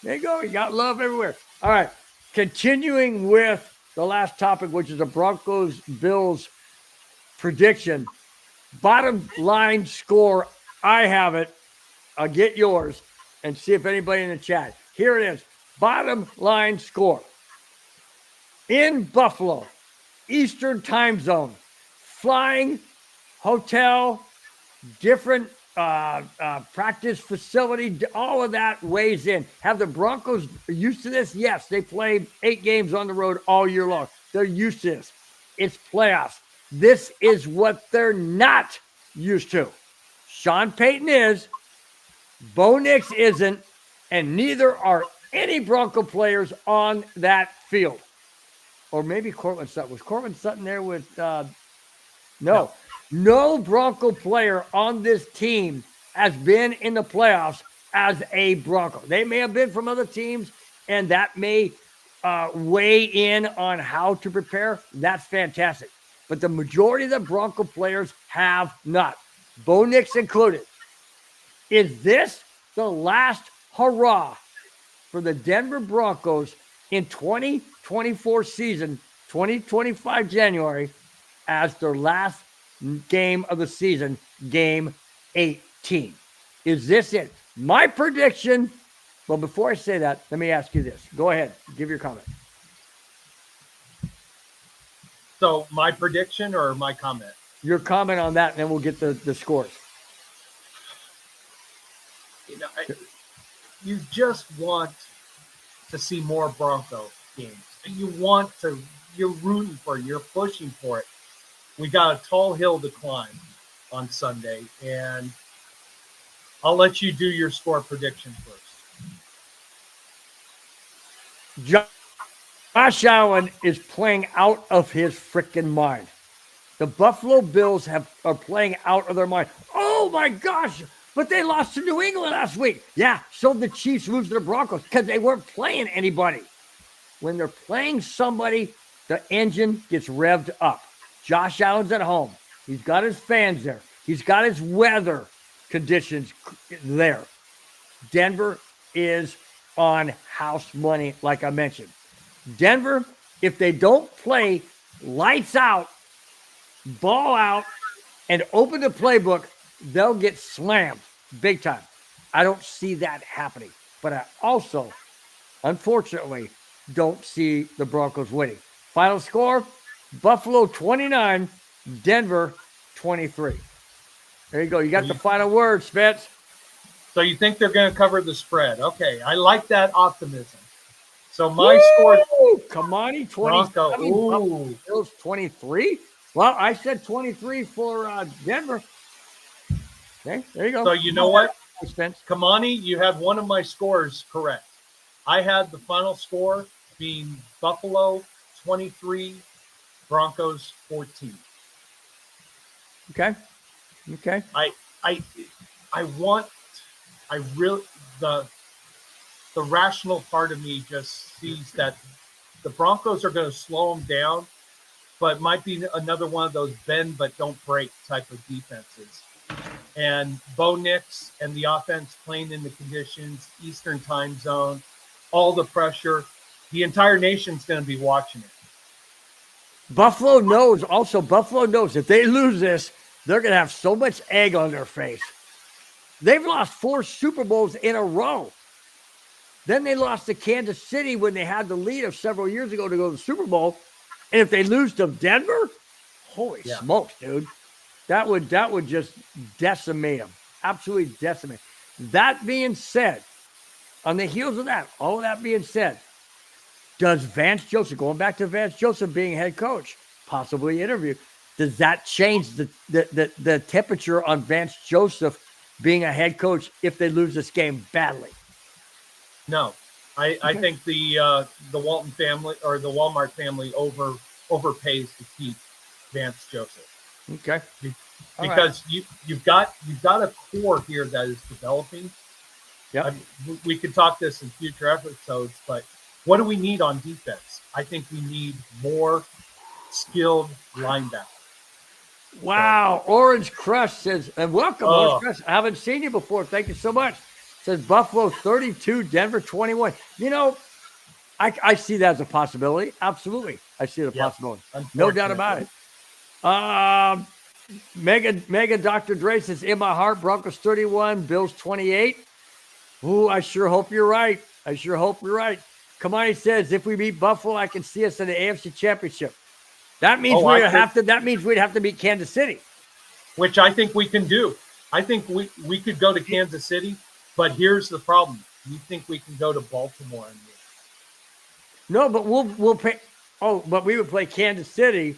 There you go. You got love everywhere. All right. Continuing with the last topic, which is the Broncos Bills prediction. Bottom line score. I have it. I'll get yours and see if anybody in the chat. Here it is. Bottom line score. In Buffalo, Eastern time zone, flying, hotel, different practice facility, all of that weighs in. Have the Broncos used to this? Yes, they play 8 games on the road all year long. They're used to this. It's playoffs. This is what they're not used to. Sean Payton is, Bo Nix isn't, and neither are any Bronco players on that field. Or maybe Cortland Sutton. Was Cortland Sutton there with no. No Bronco player on this team has been in the playoffs as a Bronco. They may have been from other teams, and that may weigh in on how to prepare. That's fantastic. But the majority of the Bronco players have not, Bo Nix included. Is this the last hurrah for the Denver Broncos in 2024 season, 2025 January, as their last game of the season, game 18? Is this it? My prediction. Well, before I say that, let me ask you this. Go ahead. Give your comment. So my prediction or my comment? Your comment on that, and then we'll get the scores. You just want to see more Bronco games. You want to you're rooting for it, you're pushing for it. We got a tall hill to climb on Sunday, and I'll let you do your score prediction first. Josh Allen is playing out of his freaking mind. The Buffalo Bills are playing out of their mind. Oh my gosh, but they lost to New England last week. Yeah, so the Chiefs lose to the Broncos because they weren't playing anybody. When they're playing somebody, the engine gets revved up. Josh Allen's at home. He's got his fans there. He's got his weather conditions there. Denver is on house money, like I mentioned. Denver, if they don't play lights out, ball out, and open the playbook, they'll get slammed big time. I don't see that happening. But I also, unfortunately, don't see the Broncos winning. Final score, Buffalo 29, Denver 23. There you go. You got the final word, Spence. So you think they're going to cover the spread. Okay, I like that optimism. So my score... Kamani, 20. Bronco. Buffalo Bills 23? Well, I said 23 for Denver. Okay, there you go. So you know what? Spence. Kamani, you had one of my scores correct. I had the final score being Buffalo 23, Broncos 14. Okay. The rational part of me just sees that the Broncos are going to slow them down, but might be another one of those bend but don't break type of defenses. And Bo Nix and the offense playing in the conditions, Eastern time zone, all the pressure, the entire nation's going to be watching it. Buffalo knows if they lose this, they're going to have so much egg on their face. They've lost 4 Super Bowls in a row. Then they lost to Kansas City when they had the lead of several years ago to go to the Super Bowl. And if they lose to Denver, holy smokes, dude. That would just decimate them. Absolutely decimate. That being said, on the heels of that, all of that being said, does Vance Joseph, going back to Vance Joseph being head coach, possibly interview, does that change the temperature on Vance Joseph being a head coach if they lose this game badly? No. I think the Walton family or the Walmart family overpays to keep Vance Joseph. Okay. Because you've got a core here that is developing. Yeah. We could talk this in future episodes, but what do we need on defense? I think we need more skilled linebackers. Wow. Orange Crush says, and welcome, Orange Crush. I haven't seen you before. Thank you so much. Says Buffalo 32, Denver 21. You know, I see that as a possibility. Absolutely. I see it as a possibility. No doubt about it. Mega Dr. Dre says, in my heart, Broncos 31, Bills 28. Ooh, I sure hope you're right. Kamani says, if we beat Buffalo, I can see us in the AFC Championship. That means we'd have to beat Kansas City. Which I think we can do. I think we could go to Kansas City, but here's the problem. You think we can go to Baltimore and win? No, but we'll pay. Oh, but we would play Kansas City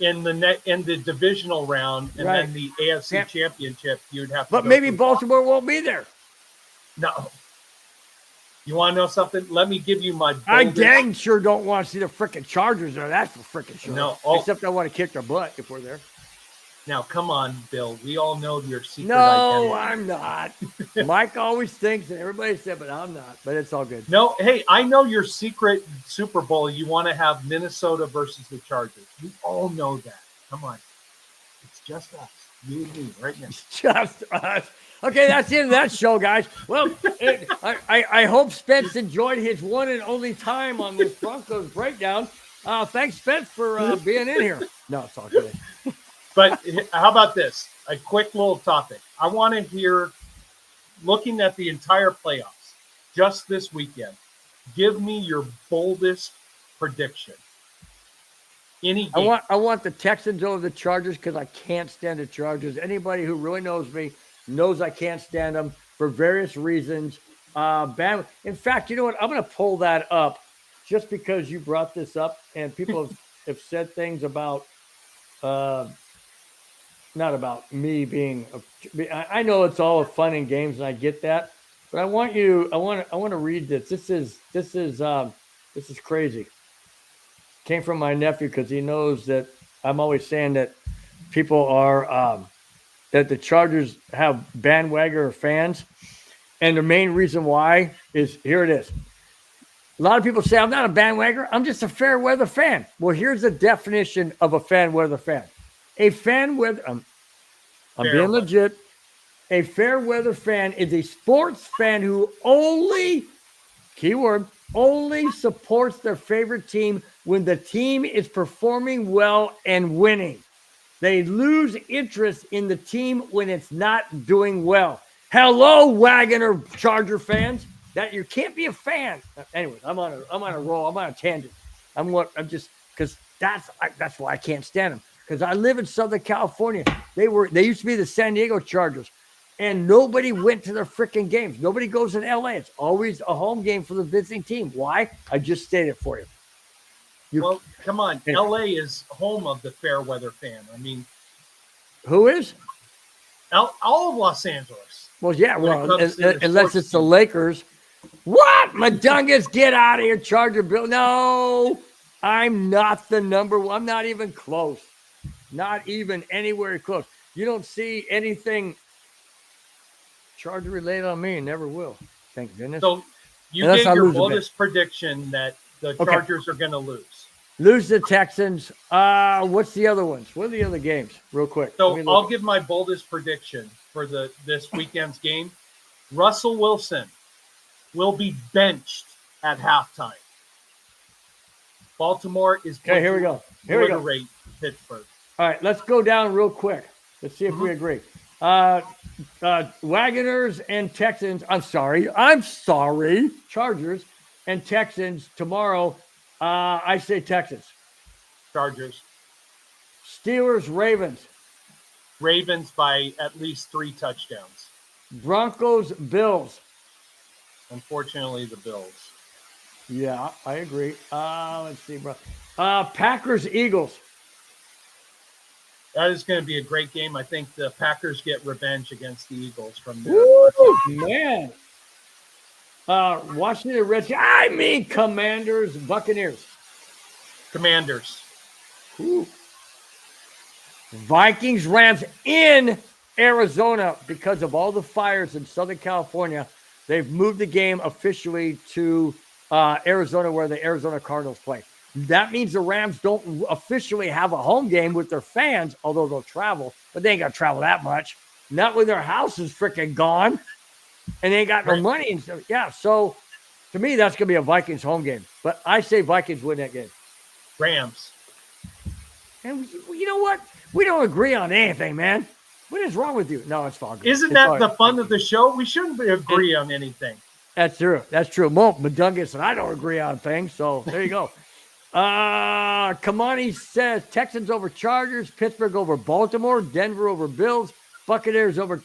in the divisional round, and then the AFC Championship. You'd have to. But maybe Baltimore won't be there. No. You want to know something? Let me give you my. I dang sure don't want to see the freaking Chargers there. That's for freaking sure. No, except I want to kick their butt if we're there. Now, come on, Bill. We all know your secret identity. No, I'm not. Mike always thinks, and everybody said, but I'm not. But it's all good. No, hey, I know your secret Super Bowl. You want to have Minnesota versus the Chargers. We all know that. Come on. It's just us. You and me right now. It's just us. Okay, that's the end of that show, guys. Well, I hope Spence enjoyed his one and only time on this Broncos Breakdown. Thanks, Spence, for being in here. No, it's all good. But how about this? A quick little topic. I want to hear, looking at the entire playoffs, just this weekend, give me your boldest prediction. Any game. I want the Texans over the Chargers because I can't stand the Chargers. Anybody who really knows me knows I can't stand them for various reasons. In fact, you know what? I'm going to pull that up just because you brought this up and people have said things about, not about me being, I know it's all fun and games and I get that, but I want to read this. This is crazy. Came from my nephew because he knows that I'm always saying that people are, that the Chargers have bandwagoner fans. And the main reason why is, here it is. A lot of people say, I'm not a bandwagoner. I'm just a fair weather fan. Well, here's the definition of a fan weather fan. A fan weather, I'm being legit. A fair weather fan is a sports fan who only, keyword, only supports their favorite team when the team is performing well and winning. They lose interest in the team when it's not doing well. Hello, Wagoner Charger fans. That you can't be a fan. Anyways, I'm on a roll. I'm on a tangent. Because that's why I can't stand them. Because I live in Southern California. They used to be the San Diego Chargers, and nobody went to their freaking games. Nobody goes in LA. It's always a home game for the visiting team. Why? I just stated it for you. Well, come on. LA is home of the fair weather fan. I mean, who is? All of Los Angeles. Well, yeah. Well, unless it's the Lakers. What? Madungus, get out of here, Charger Bill. No, I'm not the number one. I'm not even close. Not even anywhere close. You don't see anything Charger related on me and never will. Thank goodness. So you gave your boldest prediction that the Chargers are going to lose. Lose the Texans. What's the other ones? What are the other games? Real quick. So I'll give my boldest prediction for this weekend's game. Russell Wilson will be benched at halftime. Baltimore is going to obliterate Pittsburgh. All right, let's go down real quick. Let's see if we agree. Wagoners and Texans. I'm sorry. Chargers and Texans tomorrow. I say Texans. Chargers. Steelers, Ravens. Ravens by at least 3 touchdowns. Broncos, Bills. Unfortunately, the Bills. Yeah, I agree. Let's see, bro. Packers, Eagles. That is going to be a great game. I think the Packers get revenge against the Eagles from there. Man. Washington Redskins. Commanders, Buccaneers. Commanders. Ooh. Vikings, Rams in Arizona because of all the fires in Southern California. They've moved the game officially to Arizona, where the Arizona Cardinals play. That means the Rams don't officially have a home game with their fans, although they'll travel, but they ain't got to travel that much. Not when their house is freaking gone and they ain't got no money and stuff. Yeah, so to me, that's going to be a Vikings home game. But I say Vikings win that game. Rams. And you know what? We don't agree on anything, man. What is wrong with you? No, it's all good. Isn't that the fun of the show? We shouldn't agree on anything. That's true. Mo Madungus and I don't agree on things, so there you go. Kamani says Texans over Chargers, Pittsburgh over Baltimore, Denver over Bills, Buccaneers over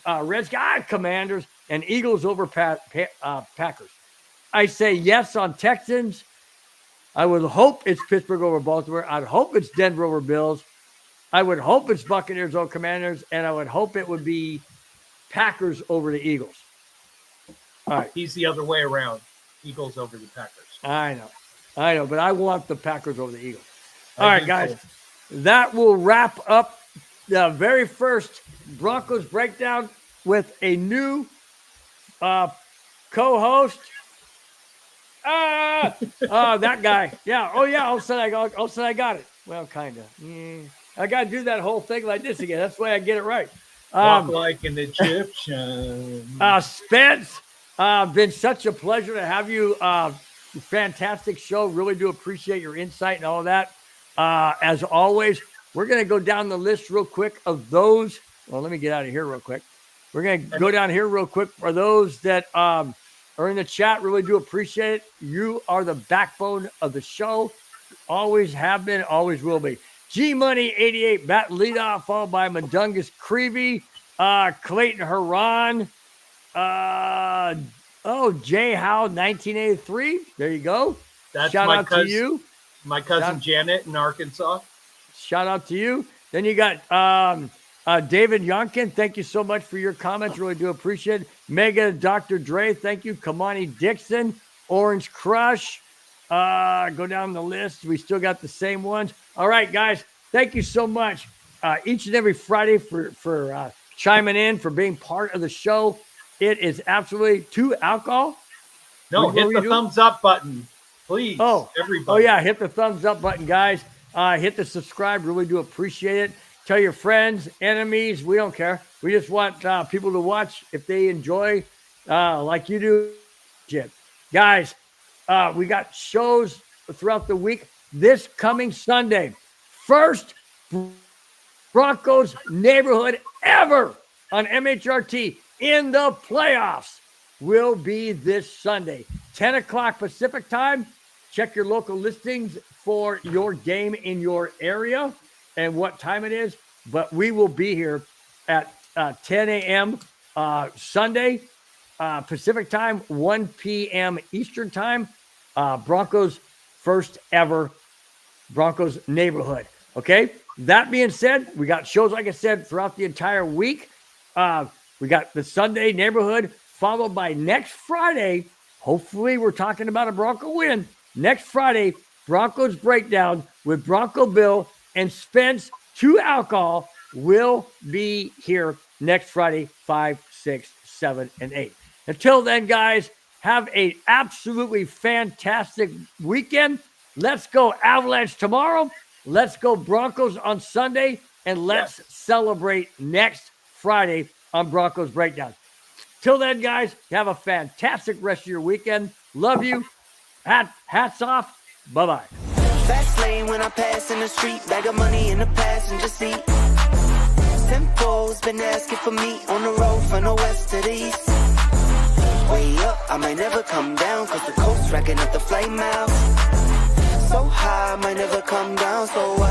Redskins, Commanders, and Eagles over Packers. I say yes on Texans. I would hope it's Pittsburgh over Baltimore. I'd hope it's Denver over Bills. I would hope it's Buccaneers over Commanders, and I would hope it would be Packers over the Eagles. All right. He's the other way around. Eagles over the Packers. I know, but I want the Packers over the Eagles. All right, guys. That will wrap up the very first Broncos Breakdown with a new co-host. That guy. Yeah. Oh, yeah. All of a sudden I got it. Well, kind of. Yeah. I got to do that whole thing like this again. That's the way I get it right. Walk like an Egyptian. Spence, been such a pleasure to have you. Fantastic show. Really do appreciate your insight and all of that. As always, we're going to go down the list real quick of those. Well, let me get out of here real quick. We're going to go down here real quick for those that are in the chat. Really do appreciate it. You are the backbone of the show. Always have been, always will be. G-Money 88, bat leadoff, followed by Madungus Creevy, Clayton Haran, J. Howe 1983. There you go. That's Shout my out cousin, to you. my cousin Janet in Arkansas. Shout out to you. Then you got David Yonkin. Thank you so much for your comments. Really do appreciate it. Mega Dr. Dre. Thank you. Kamani Dixon. Orange Crush. Go down the list. We still got the same ones. All right, guys. Thank you so much each and every Friday for chiming in, for being part of the show. It is absolutely to alcohol. No, hit the thumbs up button, please. Everybody. Oh, yeah. Hit the thumbs up button, guys. Hit the subscribe. Really do appreciate it. Tell your friends, enemies. We don't care. We just want people to watch if they enjoy like you do. Guys, we got shows throughout the week. This coming Sunday, first Broncos neighborhood ever on MHRT in the playoffs will be this Sunday, 10 o'clock Pacific time. Check your local listings for your game in your area and what time it is. But we will be here at 10 a.m. Sunday Pacific time, 1 p.m. Eastern time. Broncos first ever Broncos neighborhood. Okay. That being said, we got shows, like I said, throughout the entire week. We got the Sunday neighborhood followed by next Friday. Hopefully we're talking about a Bronco win. Next Friday, Broncos Breakdown with Bronco Bill and Spence to alcohol will be here next Friday, 5, 6, 7, and 8. Until then, guys, have an absolutely fantastic weekend. Let's go Avalanche tomorrow. Let's go Broncos on Sunday. And let's celebrate next Friday on Broncos Breakdown. Till then, guys, have a fantastic rest of your weekend. Love you. Hats off. Bye-bye. Fast lane when I pass in the street, bag of money in the passenger seat. Simcoe's been asking for me on the road from the west to the east. Way up, I might never come down, cause the coast racking up the flame out. So high, I might never come down, so